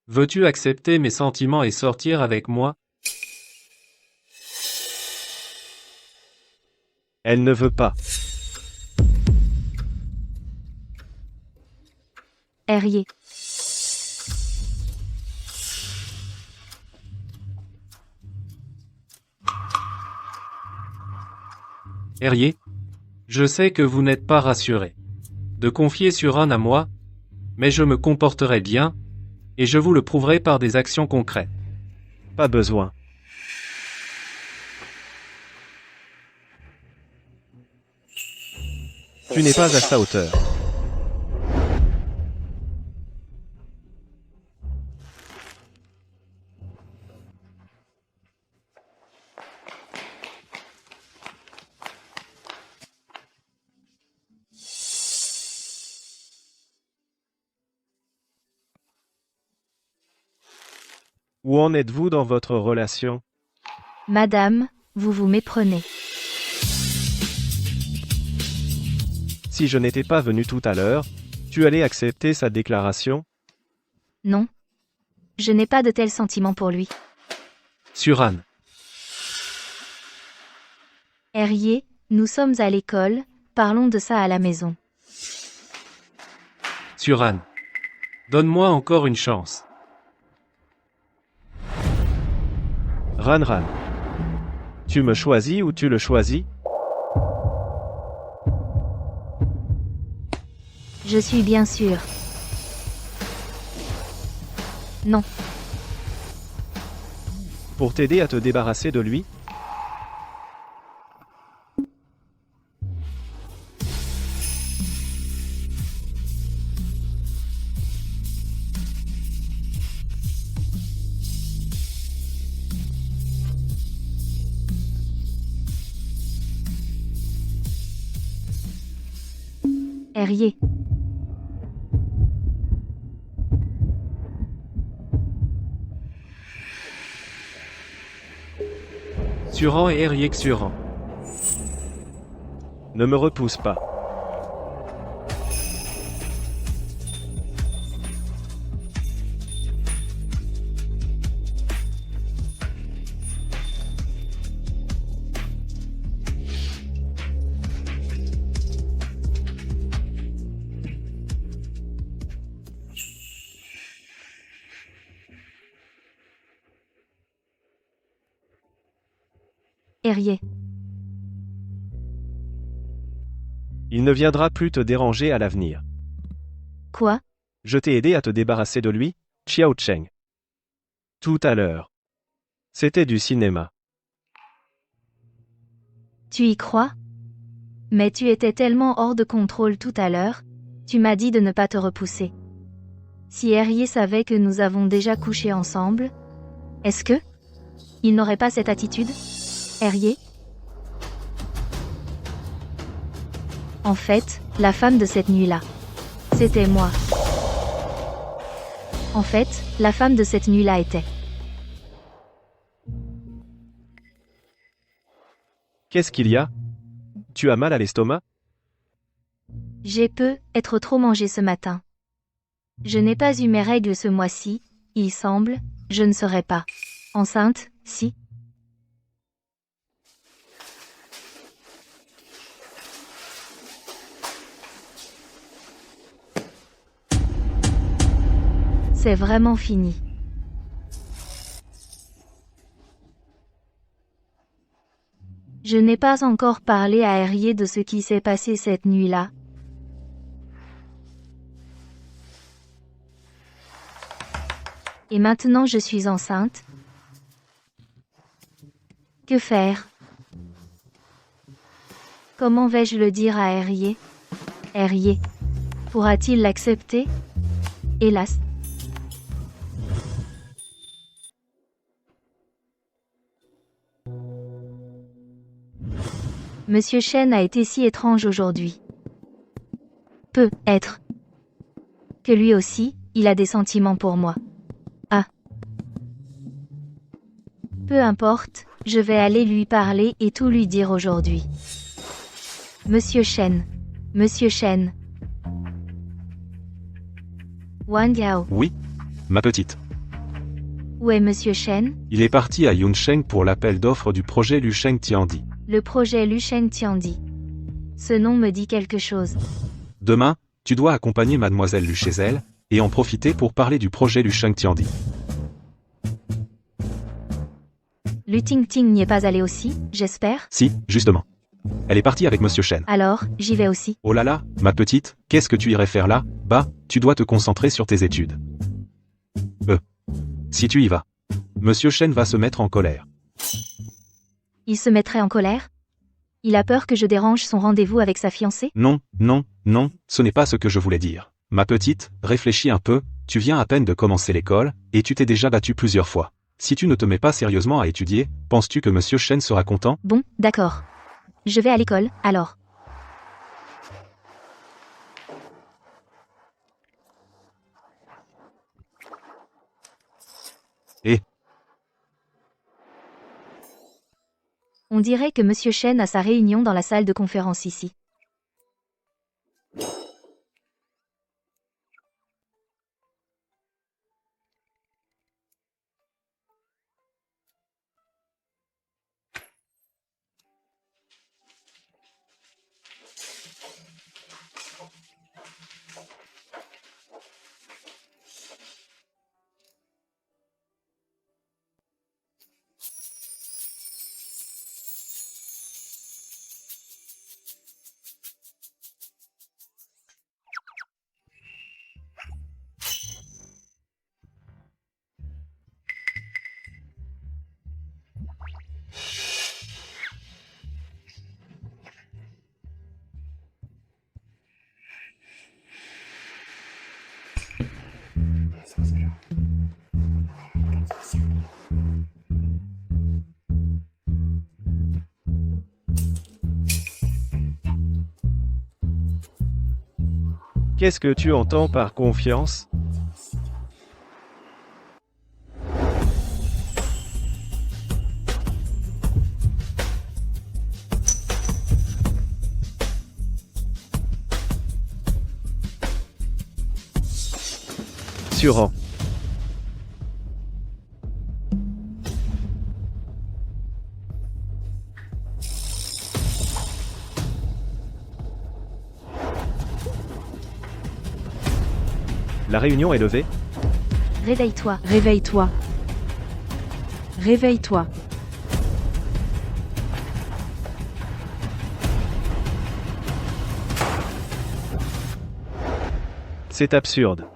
Veux-tu accepter mes sentiments et sortir avec moi? Elle ne veut pas. Herrier. Herrier? Je sais que vous n'êtes pas rassuré de confier Suran à moi, mais je me comporterai bien, et je vous le prouverai par des actions concrètes. Pas besoin. Tu n'es pas à sa hauteur. Où en êtes-vous dans votre relation? Madame, vous vous méprenez. Si je n'étais pas venu tout à l'heure, tu allais accepter sa déclaration? Non. Je n'ai pas de tels sentiments pour lui. Suran. Herrier, nous sommes à l'école, parlons de ça à la maison. Suran. Donne-moi encore une chance. Ran. Tu me choisis ou tu le choisis? Je suis bien sûr. Non. Pour t'aider à te débarrasser de lui? Herrier. Suran et Herrier Suran. Ne me repousse pas. Herrier. Il ne viendra plus te déranger à l'avenir. Quoi? Je t'ai aidé à te débarrasser de lui, Xiao Cheng. Tout à l'heure. C'était du cinéma. Tu y crois? Mais tu étais tellement hors de contrôle tout à l'heure, tu m'as dit de ne pas te repousser. Si Herrier savait que nous avons déjà couché ensemble, est-ce que il n'aurait pas cette attitude? Herrier? En fait, la femme de cette nuit-là. C'était moi. En fait, la femme de cette nuit-là était. Qu'est-ce qu'il y a? Tu as mal à l'estomac? J'ai être trop mangé ce matin. Je n'ai pas eu mes règles ce mois-ci, il semble, je ne serai pas enceinte, si. C'est vraiment fini. Je n'ai pas encore parlé à Herrier de ce qui s'est passé cette nuit-là. Et maintenant je suis enceinte. Que faire? Comment vais-je le dire à Herrier? Herrier pourra-t-il l'accepter? Hélas. Monsieur Chen a été si étrange aujourd'hui. Peut-être que lui aussi, il a des sentiments pour moi. Ah. Peu importe, je vais aller lui parler et tout lui dire aujourd'hui. Monsieur Chen. Monsieur Chen. Wang Yao. Oui? Ma petite. Où est Monsieur Chen? Il est parti à Yunsheng pour l'appel d'offres du projet Lusheng Tiandi. Le projet Lusheng Tiandi. Ce nom me dit quelque chose. Demain, tu dois accompagner mademoiselle Lu chez elle, et en profiter pour parler du projet Lusheng Tiandi. Lu Tingting n'y est pas allé aussi, j'espère? Si, justement. Elle est partie avec Monsieur Chen. Alors, j'y vais aussi. Oh là là, ma petite, qu'est-ce que tu irais faire là? Bah, tu dois te concentrer sur tes études. Si tu y vas. Monsieur Chen va se mettre en colère. Il se mettrait en colère? Il a peur que je dérange son rendez-vous avec sa fiancée? Non, non, non, ce n'est pas ce que je voulais dire. Ma petite, réfléchis un peu, tu viens à peine de commencer l'école, et tu t'es déjà battue plusieurs fois. Si tu ne te mets pas sérieusement à étudier, penses-tu que Monsieur Chen sera content? Bon, d'accord. Je vais à l'école, alors. Et On dirait que Monsieur Chen a sa réunion dans la salle de conférence ici. Qu'est-ce que tu entends par confiance? Sur rang. La réunion est levée. Réveille-toi. Réveille-toi. Réveille-toi. C'est absurde.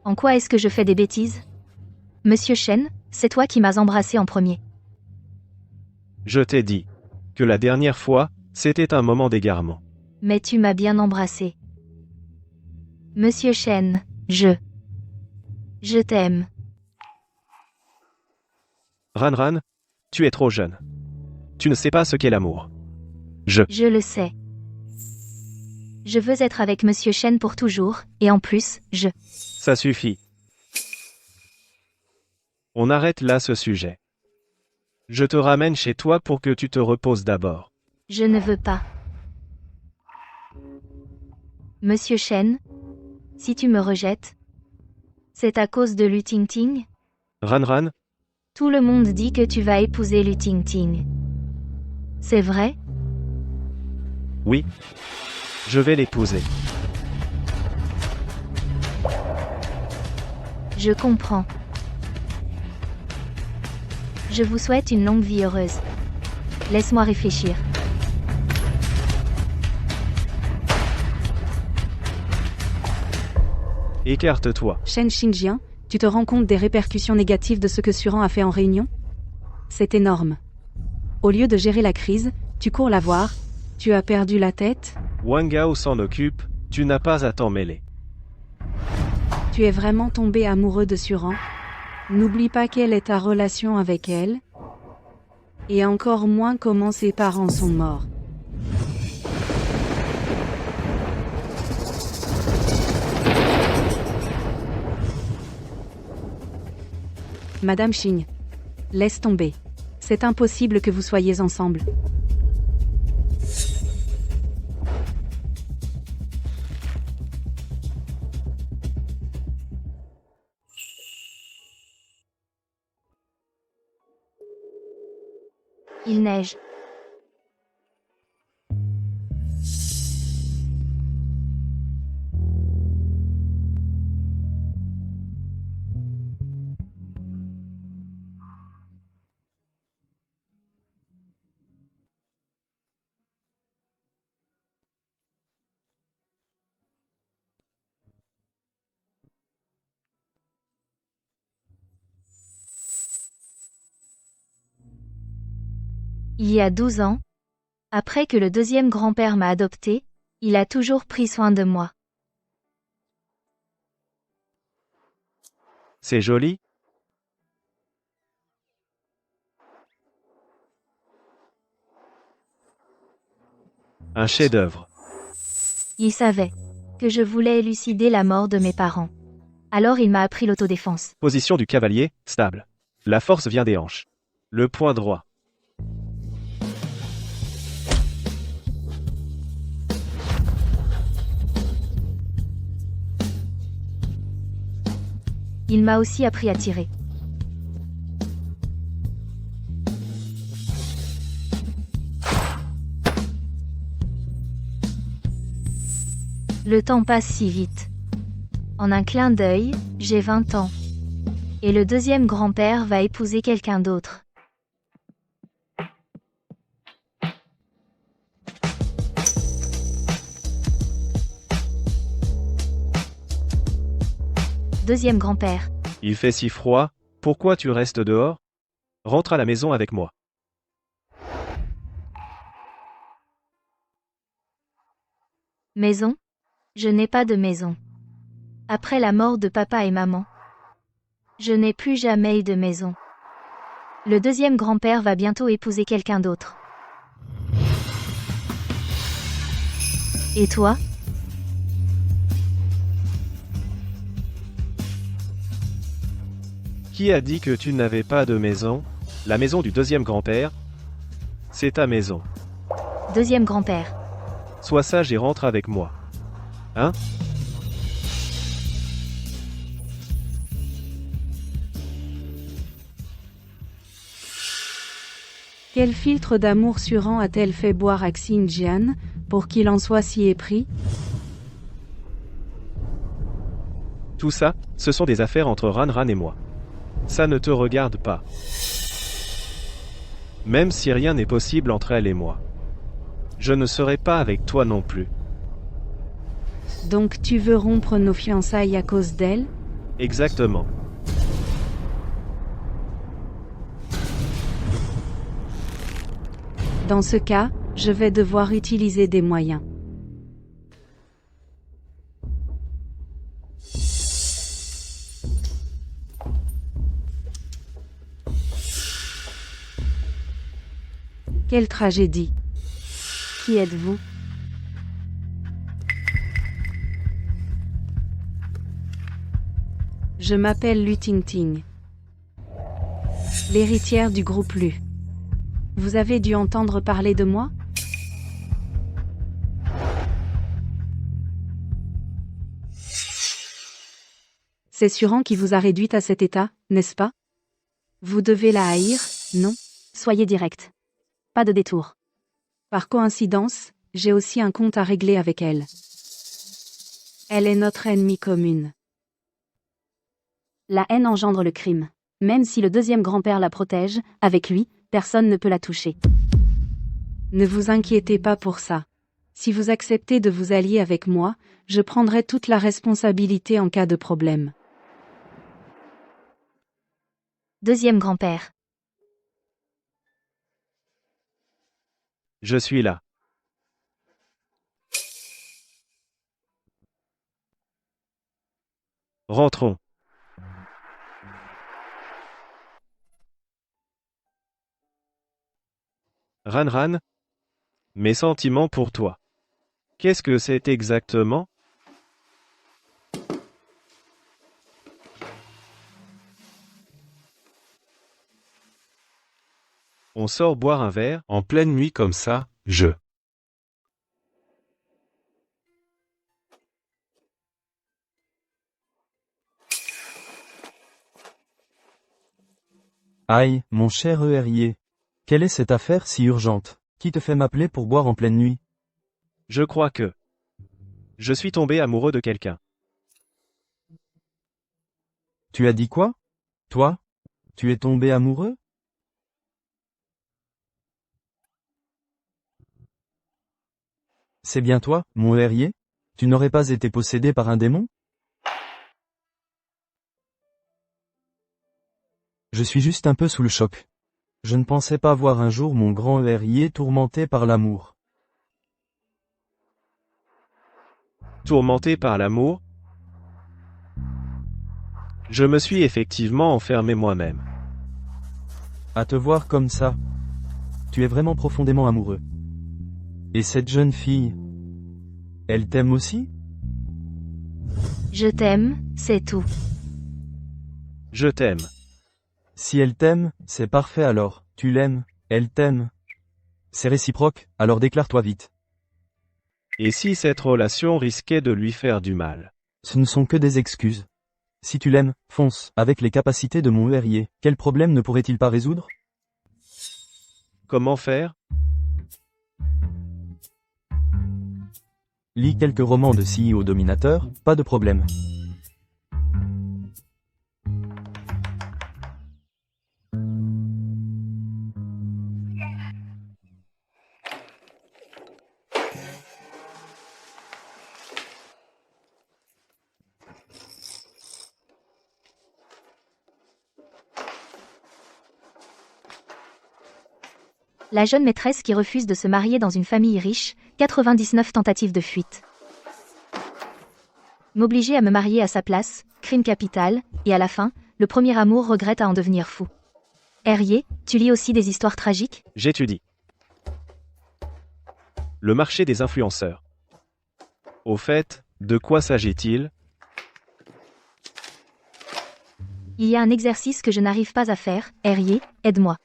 En quoi est-ce que je fais des bêtises? Monsieur Chen, c'est toi qui m'as embrassé en premier. Je t'ai dit que la dernière fois, c'était un moment d'égarement. Mais tu m'as bien embrassé. Monsieur Chen, je t'aime. Ran, tu es trop jeune. Tu ne sais pas ce qu'est l'amour. Je le sais. Je veux être avec Monsieur Shen pour toujours, et en plus, Ça suffit. On arrête là ce sujet. Je te ramène chez toi pour que tu te reposes d'abord. Je ne veux pas. Monsieur Shen, si tu me rejettes, c'est à cause de Lu Tingting? Ran, Tout le monde dit que tu vas épouser Lu Tingting. C'est vrai? oui. Je vais l'épouser. Je comprends. Je vous souhaite une longue vie heureuse. Laisse-moi réfléchir. Écarte-toi. Shen Xinjian, tu te rends compte des répercussions négatives de ce que Suran a fait en réunion? C'est énorme. Au lieu de gérer la crise, tu cours la voir. Tu as perdu la tête? Wang Gao s'en occupe, tu n'as pas à t'en mêler. Tu es vraiment tombé amoureux de Suran? N'oublie pas quelle est ta relation avec elle. Et encore moins comment ses parents sont morts. Madame Xing. Laisse tomber. C'est impossible que vous soyez ensemble. Il neige. Il y a 12 ans, après que le deuxième grand-père m'a adopté, il a toujours pris soin de moi. C'est joli? Un chef-d'œuvre. Il savait que je voulais élucider la mort de mes parents. Alors il m'a appris l'autodéfense. Position du cavalier, stable. La force vient des hanches. Le point droit. Il m'a aussi appris à tirer. Le temps passe si vite. En un clin d'œil, j'ai 20 ans. Et le deuxième grand-père va épouser quelqu'un d'autre. Deuxième grand-père. Il fait si froid, pourquoi tu restes dehors? Rentre à la maison avec moi. Maison? Je n'ai pas de maison. Après la mort de papa et maman, je n'ai plus jamais eu de maison. Le deuxième grand-père va bientôt épouser quelqu'un d'autre. Et toi? Qui a dit que tu n'avais pas de maison? La maison du deuxième grand-père? C'est ta maison. Deuxième grand-père. Sois sage et rentre avec moi. Hein? Quel filtre d'amour Suran a-t-elle fait boire à Xinjian, pour qu'il en soit si épris? Tout ça, ce sont des affaires entre Ran et moi. Ça ne te regarde pas. Même si rien n'est possible entre elle et moi. Je ne serai pas avec toi non plus. Donc tu veux rompre nos fiançailles à cause d'elle? Exactement. Dans ce cas, je vais devoir utiliser des moyens. Quelle tragédie. Qui êtes-vous? Je m'appelle Lu Tingting. L'héritière du groupe Lu. Vous avez dû entendre parler de moi? C'est Suran qui vous a réduite à cet état, n'est-ce pas? Vous devez la haïr, non? Soyez direct. Pas de détour. Par coïncidence, j'ai aussi un compte à régler avec elle. Elle est notre ennemie commune. La haine engendre le crime. Même si le deuxième grand-père la protège, avec lui, personne ne peut la toucher. Ne vous inquiétez pas pour ça. Si vous acceptez de vous allier avec moi, je prendrai toute la responsabilité en cas de problème. Deuxième grand-père. Je suis là. Rentrons. Ranran, mes sentiments pour toi. Qu'est-ce que c'est exactement? On sort boire un verre? En pleine nuit comme ça, je... Aïe, mon cher Eherrier. Quelle est cette affaire si urgente? Qui te fait m'appeler pour boire en pleine nuit? Je crois que... Je suis tombé amoureux de quelqu'un. Tu as dit quoi? Toi? Tu es tombé amoureux? C'est bien toi, mon Eherrier? Tu n'aurais pas été possédé par un démon? Je suis juste un peu sous le choc. Je ne pensais pas voir un jour mon grand Eherrier tourmenté par l'amour. Tourmenté par l'amour? Je me suis effectivement enfermé moi-même. À te voir comme ça. Tu es vraiment profondément amoureux. Et cette jeune fille, elle t'aime aussi? Je t'aime, c'est tout. Je t'aime. Si elle t'aime, c'est parfait alors. Tu l'aimes, elle t'aime. C'est réciproque, alors déclare-toi vite. Et si cette relation risquait de lui faire du mal? Ce ne sont que des excuses. Si tu l'aimes, fonce, avec les capacités de mon Eherrier. Quel problème ne pourrait-il pas résoudre? Comment faire? Lis quelques romans de CEO dominateur, pas de problème. La jeune maîtresse qui refuse de se marier dans une famille riche, 99 tentatives de fuite. M'obliger à me marier à sa place, crime capital, et à la fin, le premier amour regrette à en devenir fou. Eherrier, tu lis aussi des histoires tragiques? J'étudie. Le marché des influenceurs. Au fait, de quoi s'agit-il? Il y a un exercice que je n'arrive pas à faire, Eherrier, aide-moi.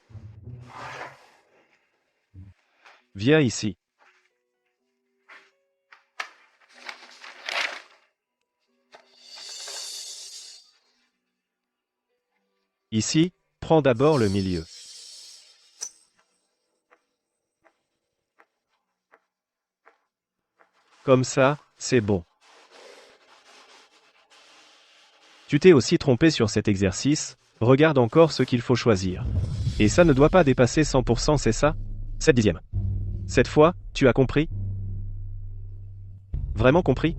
Viens ici. Ici, prends d'abord le milieu. Comme ça, c'est bon. Tu t'es aussi trompé sur cet exercice, regarde encore ce qu'il faut choisir. Et ça ne doit pas dépasser 100%, c'est ça? 7 dixièmes. Cette fois, tu as compris? Vraiment compris?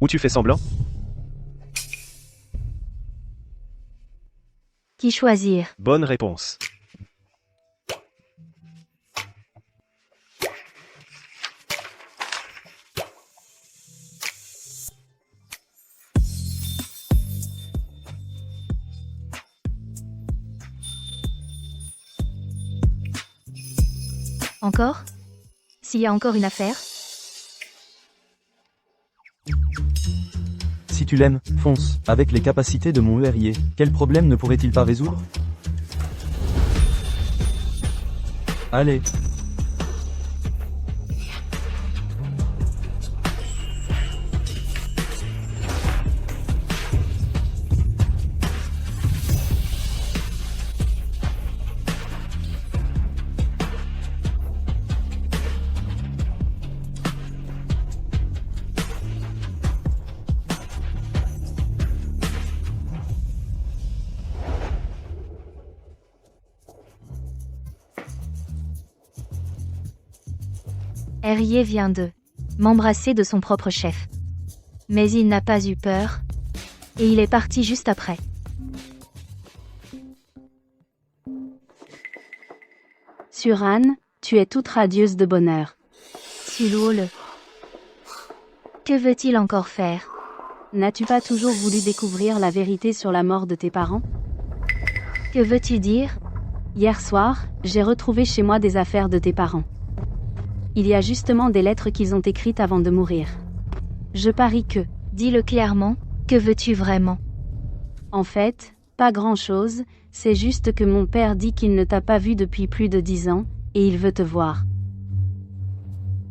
Ou tu fais semblant? Qui choisir? Bonne réponse. Encore? S'il y a encore une affaire? Si tu l'aimes, fonce. Avec les capacités de mon Herrier, quel problème ne pourrait-il pas résoudre? Allez. Herrier vient de m'embrasser de son propre chef. Mais il n'a pas eu peur. Et il est parti juste après. Suran, tu es toute radieuse de bonheur. Sulule. Que veut-il encore faire? N'as-tu pas toujours voulu découvrir la vérité sur la mort de tes parents? Que veux-tu dire? Hier soir, j'ai retrouvé chez moi des affaires de tes parents. Il y a justement des lettres qu'ils ont écrites avant de mourir. Je parie que... Dis-le clairement, que veux-tu vraiment? En fait, pas grand-chose, c'est juste que mon père dit qu'il ne t'a pas vu depuis plus de 10 ans, et il veut te voir.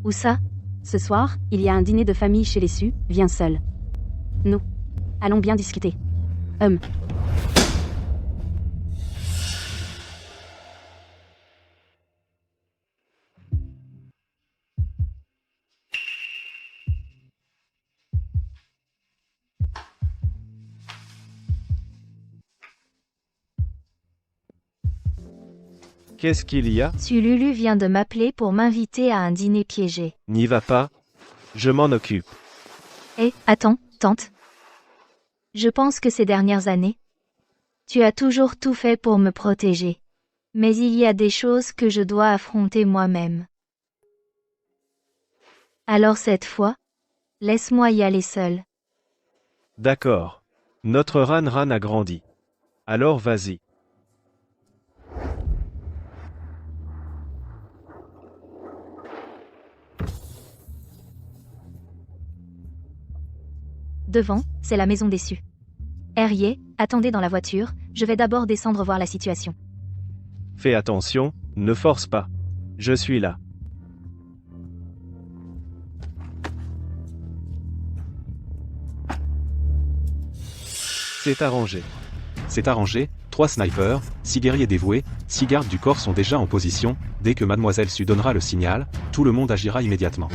Où ça? Ce soir, il y a un dîner de famille chez les Sus, viens seul. Nous allons bien discuter. Qu'est-ce qu'il y a? Sululu vient de m'appeler pour m'inviter à un dîner piégé. N'y va pas. Je m'en occupe. Attends, tante. Je pense que ces dernières années, tu as toujours tout fait pour me protéger. Mais il y a des choses que je dois affronter moi-même. Alors cette fois, laisse-moi y aller seule. D'accord. Notre Ran a grandi. Alors vas-y. Devant, c'est la maison des Sus. Herrier, attendez dans la voiture, je vais d'abord descendre voir la situation. Fais attention, ne force pas. Je suis là. C'est arrangé. C'est arrangé, 3 snipers, 6 guerriers dévoués, 6 gardes du corps sont déjà en position, dès que Mademoiselle Su donnera le signal, tout le monde agira immédiatement.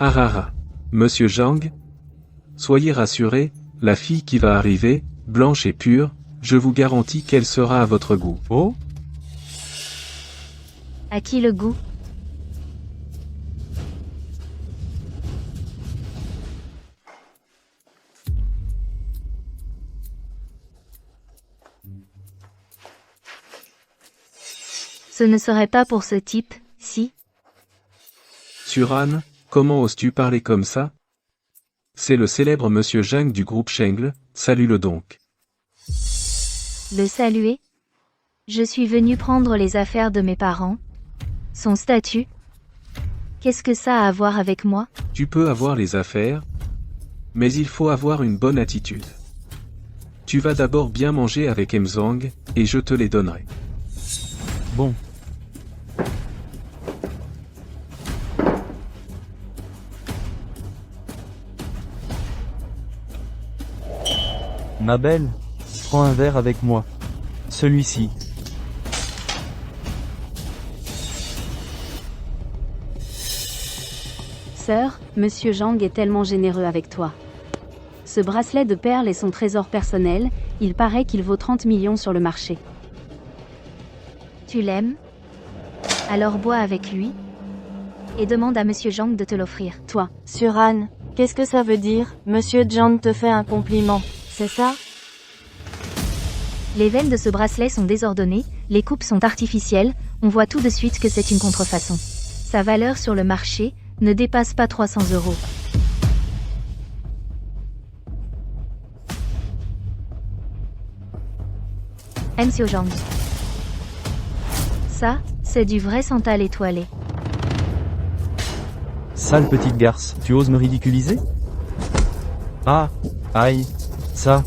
Ah. Monsieur Zhang? Soyez rassuré, la fille qui va arriver, blanche et pure, je vous garantis qu'elle sera à votre goût. Oh? À qui le goût? Ce ne serait pas pour ce type, si? Suran, comment oses-tu parler comme ça? C'est le célèbre Monsieur Zhang du groupe Shengle, salue-le donc. Le saluer? Je suis venu prendre les affaires de mes parents. Son statut? Qu'est-ce que ça a à voir avec moi? Tu peux avoir les affaires, mais il faut avoir une bonne attitude. Tu vas d'abord bien manger avec Mzang, et je te les donnerai. Bon. Ma belle, prends un verre avec moi. Celui-ci. Sœur, Monsieur Zhang est tellement généreux avec toi. Ce bracelet de perles est son trésor personnel, il paraît qu'il vaut 30 millions sur le marché. Tu l'aimes? Alors bois avec lui. Et demande à Monsieur Zhang de te l'offrir. Toi, Suran, qu'est-ce que ça veut dire? Monsieur Zhang te fait un compliment, c'est ça? Les veines de ce bracelet sont désordonnées, les coupes sont artificielles, On voit tout de suite que c'est une contrefaçon. Sa valeur sur le marché ne dépasse pas 300 €. MC Ojang. Ça, c'est du vrai santal étoilé. Sale petite garce, tu oses me ridiculiser? Ah, aïe, ça.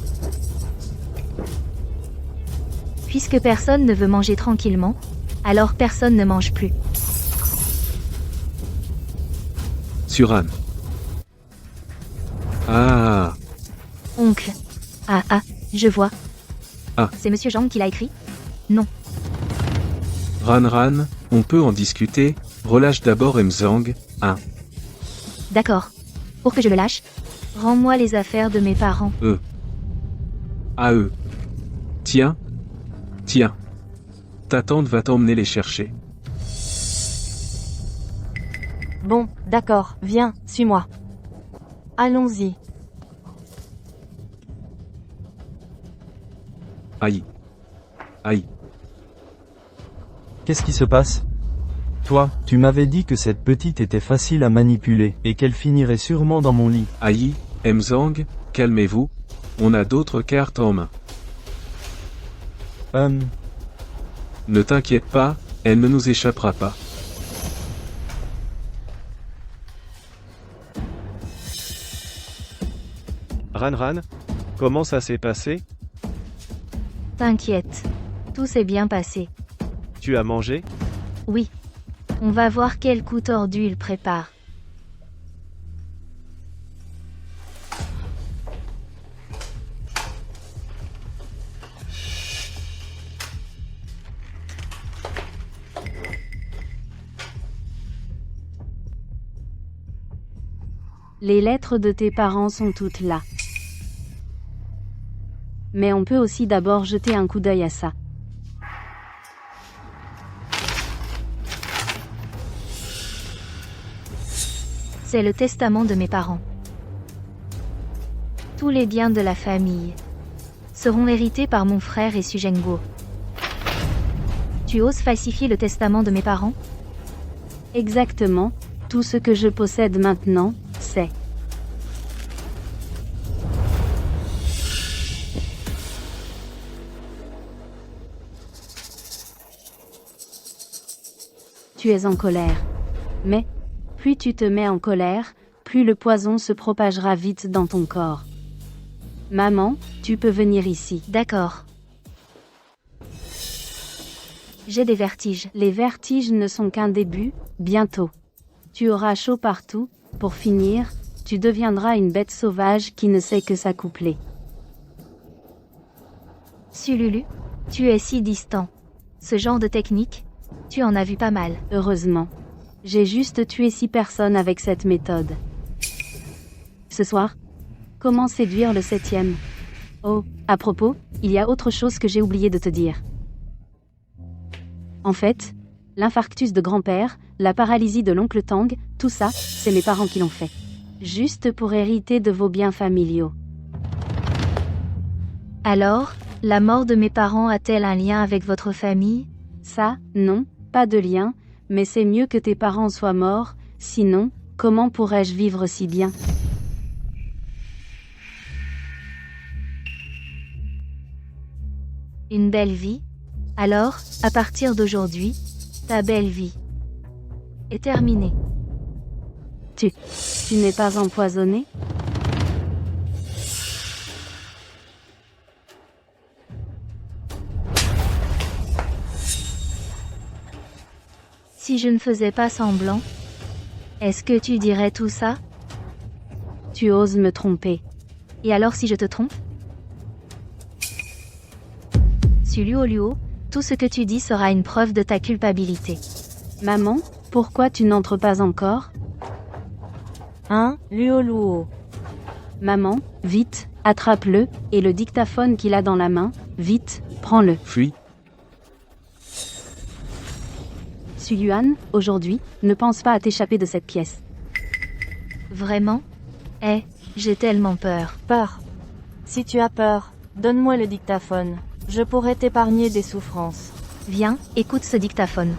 Puisque personne ne veut manger tranquillement, alors personne ne mange plus. Suran. Ah, Oncle. Ah, je vois. Ah. C'est Monsieur Zhang qui l'a écrit? Non. Ran, on peut en discuter, relâche d'abord Mzang, hein. D'accord. Pour que je le lâche, rends-moi les affaires de mes parents. À eux. Tiens. Ta tante va t'emmener les chercher. Bon, d'accord, viens, suis-moi. Allons-y. Aïe. Qu'est-ce qui se passe? Toi, tu m'avais dit que cette petite était facile à manipuler, et qu'elle finirait sûrement dans mon lit. Aïe, Mzang, calmez-vous. On a d'autres cartes en main. Ne t'inquiète pas, elle ne nous échappera pas. Ran, comment ça s'est passé? T'inquiète. Tout s'est bien passé. Tu as mangé? Oui. On va voir quel coup tordu il prépare. Les lettres de tes parents sont toutes là. Mais on peut aussi d'abord jeter un coup d'œil à ça. C'est le testament de mes parents. Tous les biens de la famille seront hérités par mon frère et Sujengo. Tu oses falsifier le testament de mes parents? Exactement, tout ce que je possède maintenant, c'est... Tu es en colère. Mais, plus tu te mets en colère, plus le poison se propagera vite dans ton corps. Maman, tu peux venir ici. D'accord. J'ai des vertiges. Les vertiges ne sont qu'un début, bientôt. Tu auras chaud partout, pour finir, tu deviendras une bête sauvage qui ne sait que s'accoupler. Sululu, tu es si distant. Ce genre de technique, tu en as vu pas mal. Heureusement. J'ai juste tué 6 personnes avec cette méthode. Ce soir, comment séduire le 7e? Oh, à propos, il y a autre chose que j'ai oublié de te dire. En fait, l'infarctus de grand-père, la paralysie de l'oncle Tang, tout ça, c'est mes parents qui l'ont fait. Juste pour hériter de vos biens familiaux. Alors, la mort de mes parents a-t-elle un lien avec votre famille? Ça, non, pas de lien, mais c'est mieux que tes parents soient morts, sinon, comment pourrais-je vivre si bien? Une belle vie? Alors, à partir d'aujourd'hui, ta belle vie est terminée. Tu n'es pas empoisonné? Si je ne faisais pas semblant, est-ce que tu dirais tout ça? Tu oses me tromper. Et alors si je te trompe? Luo, tout ce que tu dis sera une preuve de ta culpabilité. Maman, pourquoi tu n'entres pas encore? Hein, Luo. Maman, vite, attrape-le, et le dictaphone qu'il a dans la main, vite, prends-le. Fuis. Suyuan, aujourd'hui, ne pense pas à t'échapper de cette pièce. Vraiment? J'ai tellement peur. Peur. Si tu as peur, donne-moi le dictaphone. Je pourrais t'épargner des souffrances. Viens, écoute ce dictaphone.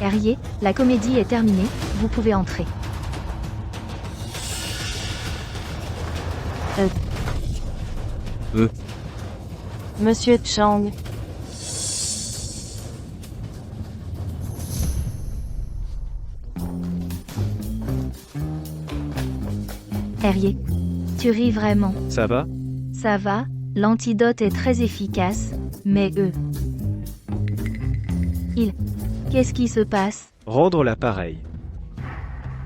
Herrier, la comédie est terminée, vous pouvez entrer. Monsieur Chang, Herrier. Tu ris vraiment. Ça va? Ça va, l'antidote est très efficace, mais eux. Qu'est-ce qui se passe? Rendre l'appareil.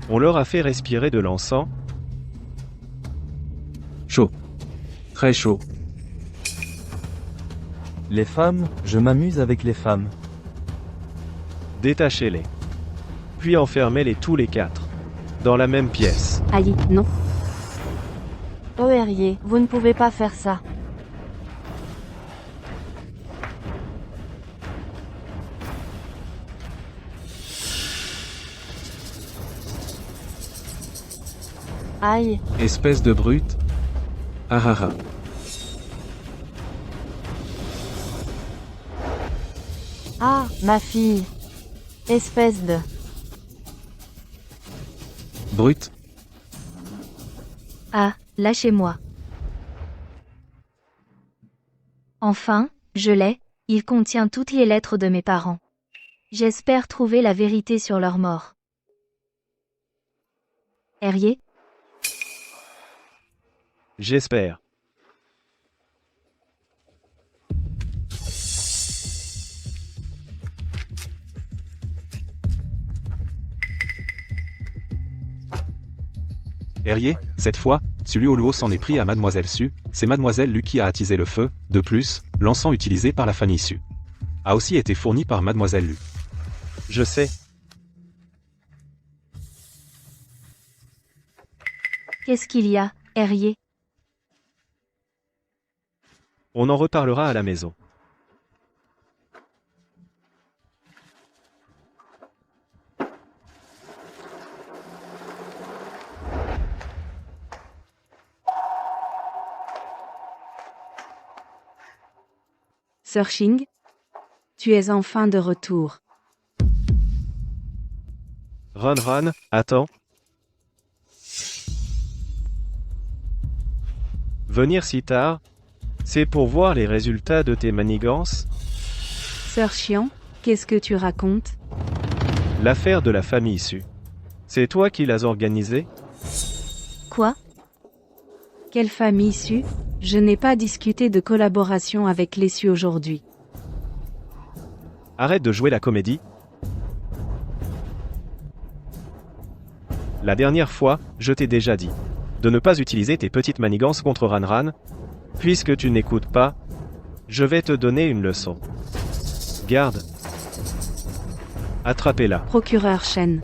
On leur a fait respirer de l'encens. Chaud. Très chaud. Les femmes, je m'amuse avec les femmes. Détachez-les. Puis enfermez-les tous les 4. Dans la même pièce. Aïe, non. oh Herrier, vous ne pouvez pas faire ça. Aïe, Espèce de brute. Ah ah ah. ah, ma fille. Espèce de... Brute. Ah, lâchez-moi. Enfin, je l'ai, il contient toutes les lettres de mes parents. J'espère trouver la vérité sur leur mort. Herrier, J'espère. Herrier, cette fois, Suluoluo s'en est pris à Mademoiselle Su, c'est Mademoiselle Lu qui a attisé le feu, de plus, l'encens utilisé par la famille Su a aussi été fourni par Mademoiselle Lu. Je sais. qu'est-ce qu'il y a, Herrier? On en reparlera à la maison. Sir Ching, tu es enfin de retour. Ran, attends. Venir si tard, c'est pour voir les résultats de tes manigances? Sir Xian, qu'est-ce que tu racontes? L'affaire de la famille Su. C'est toi qui l'as organisée? Quoi? Quelle famille Su? Je n'ai pas discuté de collaboration avec les Su aujourd'hui. Arrête de jouer la comédie. La dernière fois, je t'ai déjà dit de ne pas utiliser tes petites manigances contre Ran. Puisque tu n'écoutes pas, je vais te donner une leçon. Garde. Attrapez-la. Procureur Shen.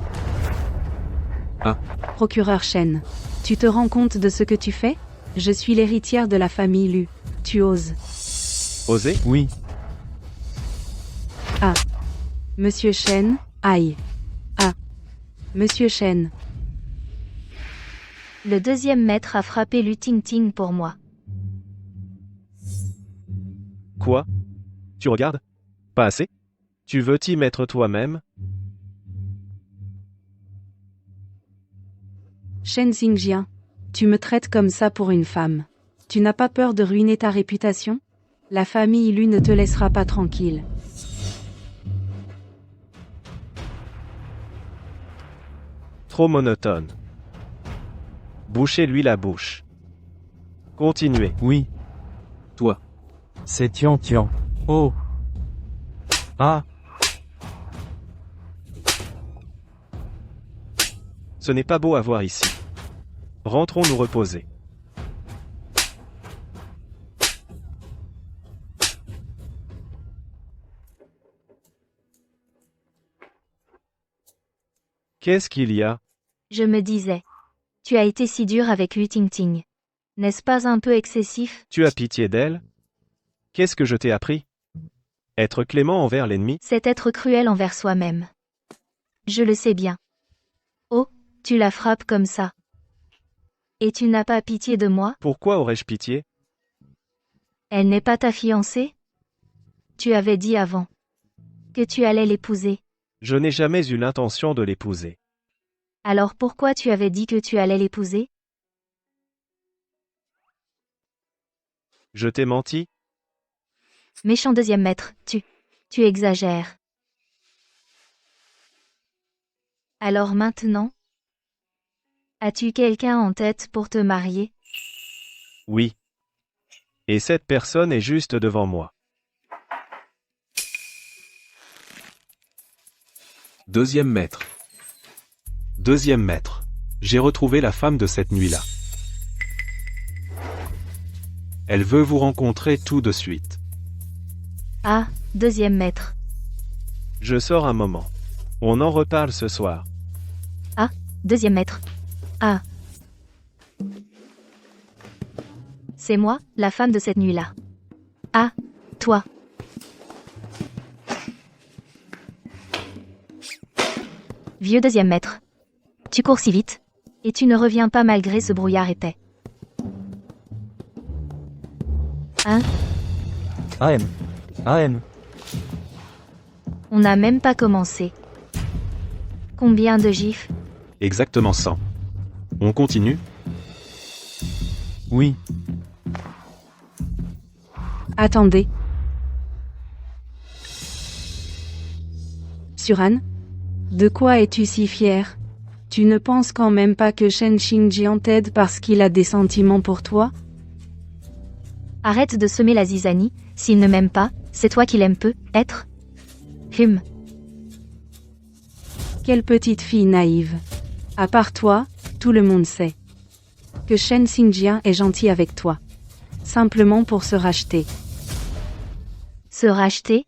Ah. Procureur Shen. Tu te rends compte de ce que tu fais? Je suis l'héritière de la famille Lu. Tu oses. Osez? Oui, Monsieur Shen, aïe. Ah. Monsieur Shen. Le deuxième maître a frappé Lu Tingting pour moi. Quoi? Tu regardes? Pas assez? Tu veux t'y mettre toi-même? Shen Xingjian. Tu me traites comme ça pour une femme. Tu n'as pas peur de ruiner ta réputation? La famille Lu ne te laissera pas tranquille. Trop monotone. Bouchez-lui la bouche. Continuez. oui, Toi. c'est Tian. Oh. Ah, Ce n'est pas beau à voir ici. Rentrons nous reposer. Qu'est-ce qu'il y a? Je me disais. Tu as été si dur avec Lu Tingting. N'est-ce pas un peu excessif? Tu as pitié d'elle? Qu'est-ce que je t'ai appris? Être clément envers l'ennemi? C'est être cruel envers soi-même. Je le sais bien. Oh, tu la frappes comme ça. Et tu n'as pas pitié de moi? Pourquoi aurais-je pitié? Elle n'est pas ta fiancée? Tu avais dit avant que tu allais l'épouser. Je n'ai jamais eu l'intention de l'épouser. Alors pourquoi tu avais dit que tu allais l'épouser? Je t'ai menti? Méchant deuxième maître, tu exagères. Alors maintenant? As-tu quelqu'un en tête pour te marier? Oui. Et cette personne est juste devant moi. Deuxième maître. Deuxième maître. J'ai retrouvé la femme de cette nuit-là. Elle veut vous rencontrer tout de suite. Ah, deuxième maître. Je sors un moment. On en reparle ce soir. Deuxième maître. Ah. C'est moi, la femme de cette nuit-là. Ah, toi. Vieux deuxième maître. Tu cours si vite. Et tu ne reviens pas malgré ce brouillard épais. Hein? AM. AM. On n'a même pas commencé. Combien de gifs? Exactement 100. On continue? Oui. Attendez. Suran? De quoi es-tu si fier? Tu ne penses quand même pas que Shen Xingjian t'aide parce qu'il a des sentiments pour toi? Arrête de semer la zizanie, s'il ne m'aime pas, c'est toi qui l'aimes peu, être? Quelle petite fille naïve. À part toi, tout le monde sait que Shen Xingjian est gentil avec toi. Simplement pour se racheter. Se racheter?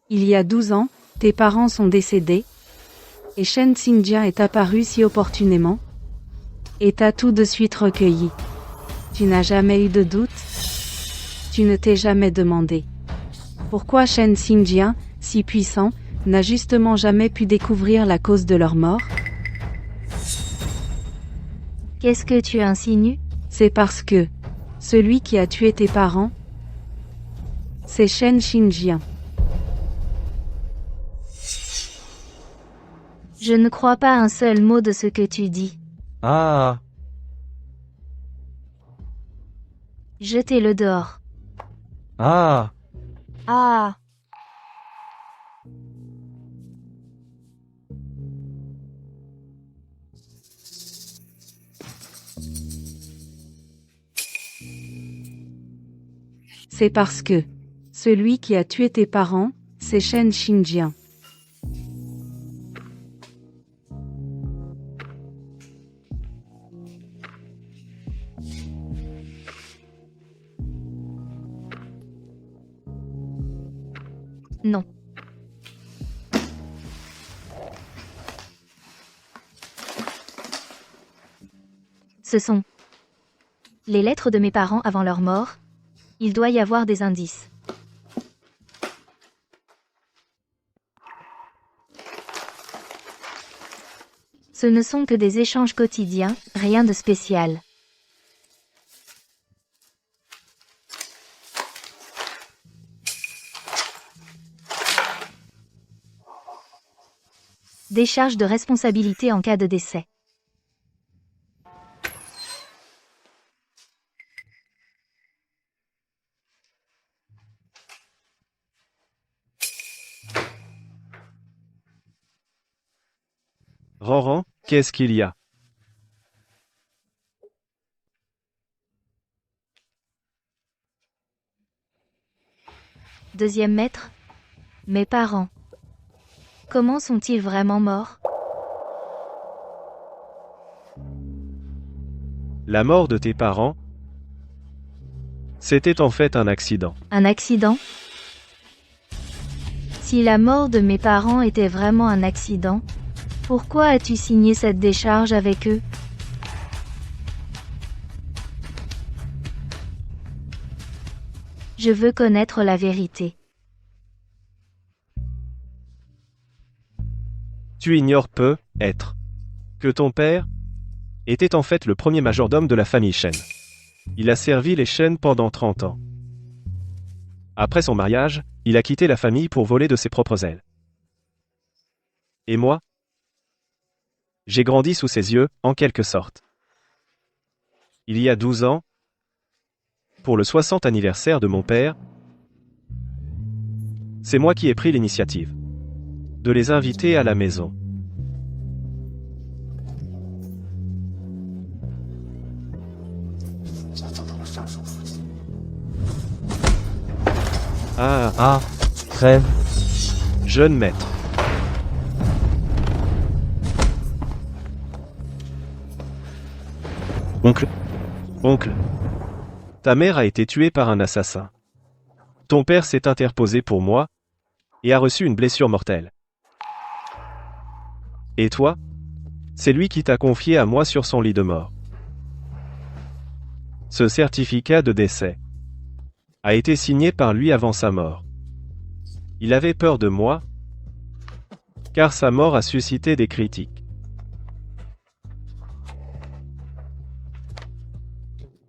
Il y a 12 ans, tes parents sont décédés. Et Shen Xingjian est apparu si opportunément. Et t'a tout de suite recueilli. Tu n'as jamais eu de doute? Tu ne t'es jamais demandé pourquoi Shen Xingjian, si puissant, n'a justement jamais pu découvrir la cause de leur mort? Qu'est-ce que tu insinues? C'est parce que celui qui a tué tes parents, c'est Shen Xingjian. Je ne crois pas un seul mot de ce que tu dis. Ah. Jetez-le dehors. Ah. Ah. C'est parce que celui qui a tué tes parents, c'est Shen Xingjian. Non. Ce sont les lettres de mes parents avant leur mort. Il doit y avoir des indices. Ce ne sont que des échanges quotidiens, rien de spécial. Décharge de responsabilité en cas de décès. Roran, qu'est-ce qu'il y a? Deuxième maître. Mes parents. Comment sont-ils vraiment morts? La mort de tes parents? C'était en fait un accident. Un accident? Si la mort de mes parents était vraiment un accident, pourquoi as-tu signé cette décharge avec eux? Je veux connaître la vérité. Tu ignores peu, être, que ton père était en fait le premier majordome de la famille Shen. Il a servi les Shen pendant 30 ans. Après son mariage, il a quitté la famille pour voler de ses propres ailes. Et moi? J'ai grandi sous ses yeux, en quelque sorte. Il y a 12 ans, pour le 60 anniversaire de mon père, c'est moi qui ai pris l'initiative de les inviter à la maison. Ah, Ah, trêve. jeune maître. Oncle, ta mère a été tuée par un assassin. Ton père s'est interposé pour moi et a reçu une blessure mortelle. Et toi? C'est lui qui t'a confié à moi sur son lit de mort. Ce certificat de décès a été signé par lui avant sa mort. Il avait peur de moi, car sa mort a suscité des critiques.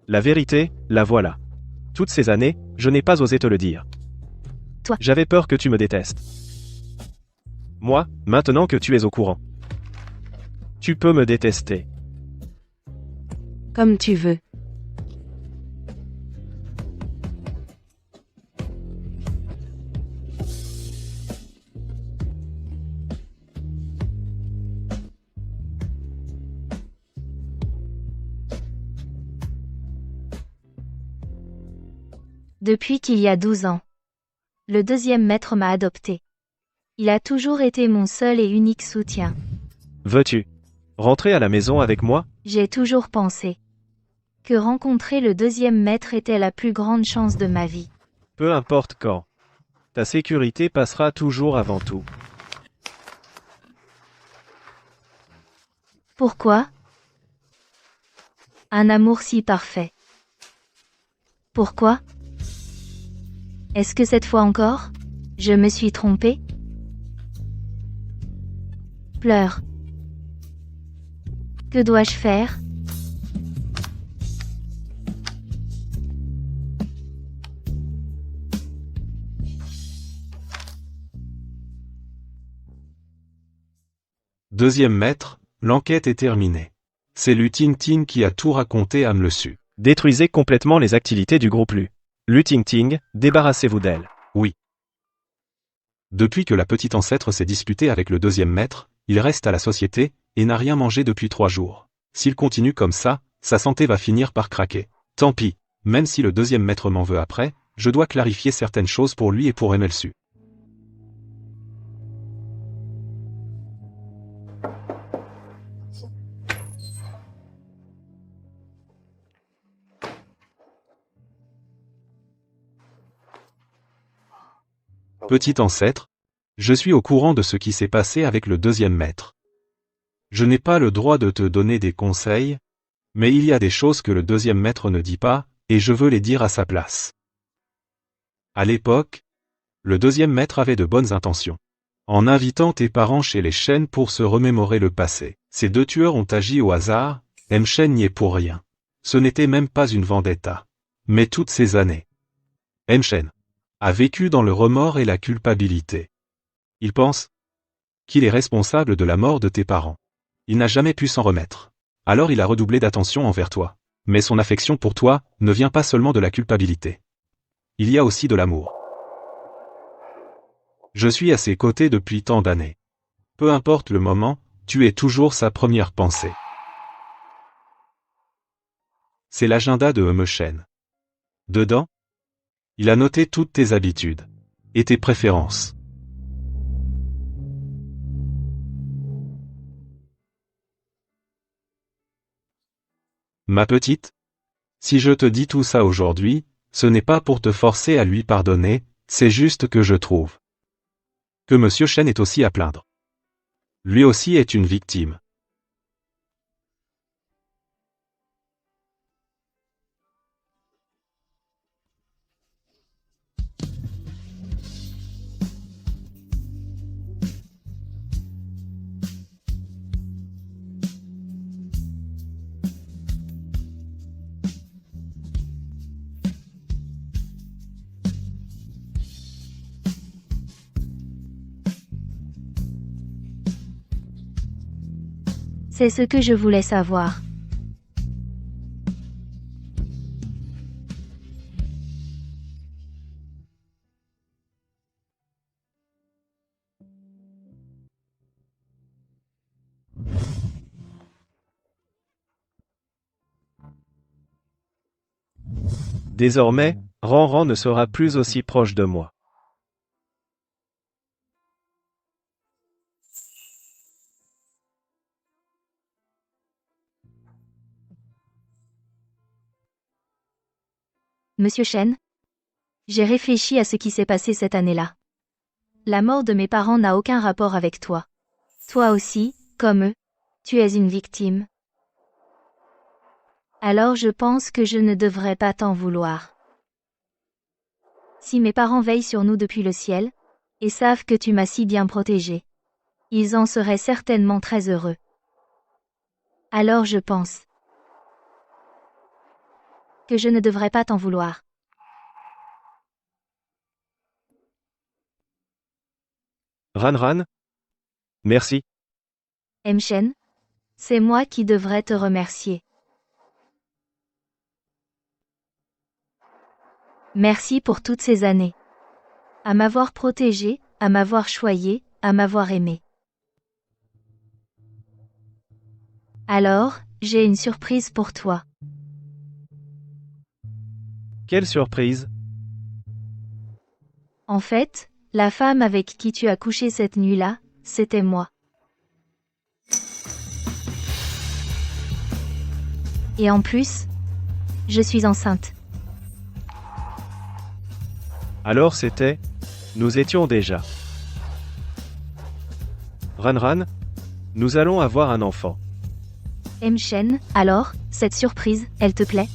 La vérité, la voilà. Toutes ces années, je n'ai pas osé te le dire. Toi. J'avais peur que tu me détestes. Moi, maintenant que tu es au courant. Tu peux me détester. Comme tu veux. Depuis qu'il y a 12 ans. Le deuxième maître m'a adopté. Il a toujours été mon seul et unique soutien. Veux-tu rentrer à la maison avec moi? J'ai toujours pensé que rencontrer le deuxième maître était la plus grande chance de ma vie. Peu importe quand. Ta sécurité passera toujours avant tout. Pourquoi? Un amour si parfait. Pourquoi? Est-ce que cette fois encore, je me suis trompée? Pleure. Que dois-je faire? Deuxième maître, l'enquête est terminée. C'est Lu Ting qui a tout raconté à Mlesu. Détruisez complètement les activités du groupe Lu. Lu Ting, débarrassez-vous d'elle. Oui. Depuis que la petite ancêtre s'est disputée avec le deuxième maître, il reste à la société, et n'a rien mangé depuis 3 jours. S'il continue comme ça, sa santé va finir par craquer. Tant pis, même si le deuxième maître m'en veut après, je dois clarifier certaines choses pour lui et pour Mlesu. Petit ancêtre, je suis au courant de ce qui s'est passé avec le deuxième maître. Je n'ai pas le droit de te donner des conseils, mais il y a des choses que le deuxième maître ne dit pas, et je veux les dire à sa place. À l'époque, le deuxième maître avait de bonnes intentions. En invitant tes parents chez les Shen pour se remémorer le passé, ces 2 tueurs ont agi au hasard, Shen n'y est pour rien. Ce n'était même pas une vendetta. Mais toutes ces années, Shen a vécu dans le remords et la culpabilité. Il pense qu'il est responsable de la mort de tes parents. Il n'a jamais pu s'en remettre. Alors il a redoublé d'attention envers toi. Mais son affection pour toi ne vient pas seulement de la culpabilité. Il y a aussi de l'amour. Je suis à ses côtés depuis tant d'années. Peu importe le moment, tu es toujours sa première pensée. C'est l'agenda de Shen. Dedans, il a noté toutes tes habitudes et tes préférences. Ma petite, si je te dis tout ça aujourd'hui, ce n'est pas pour te forcer à lui pardonner, c'est juste que je trouve que Monsieur Shen est aussi à plaindre. Lui aussi est une victime. C'est ce que je voulais savoir. Désormais, Ranran ne sera plus aussi proche de moi. Monsieur Shen, j'ai réfléchi à ce qui s'est passé cette année-là. La mort de mes parents n'a aucun rapport avec toi. Toi aussi, comme eux, tu es une victime. Alors je pense que je ne devrais pas t'en vouloir. Si mes parents veillent sur nous depuis le ciel, et savent que tu m'as si bien protégé, ils en seraient certainement très heureux. Alors je pense que je ne devrais pas t'en vouloir. Ranran? Merci. Shen, c'est moi qui devrais te remercier. Merci pour toutes ces années. À m'avoir protégé, à m'avoir choyé, à m'avoir aimé. Alors, j'ai une surprise pour toi. Quelle surprise! En fait, la femme avec qui tu as couché cette nuit-là, c'était moi. Et en plus, je suis enceinte. Alors c'était... Nous étions déjà. Ranran? Nous allons avoir un enfant. Shen, alors, cette surprise, elle te plaît?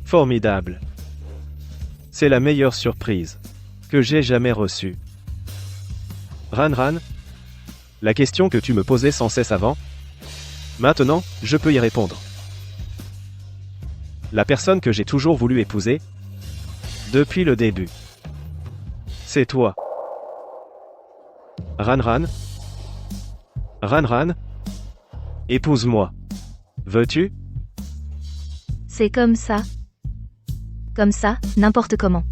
Formidable. C'est la meilleure surprise que j'ai jamais reçue. Ranran? La question que tu me posais sans cesse avant? Maintenant, je peux y répondre. La personne que j'ai toujours voulu épouser, depuis le début, c'est toi. Ranran? Ranran? Épouse-moi. Veux-tu? C'est comme ça. Comme ça, n'importe comment.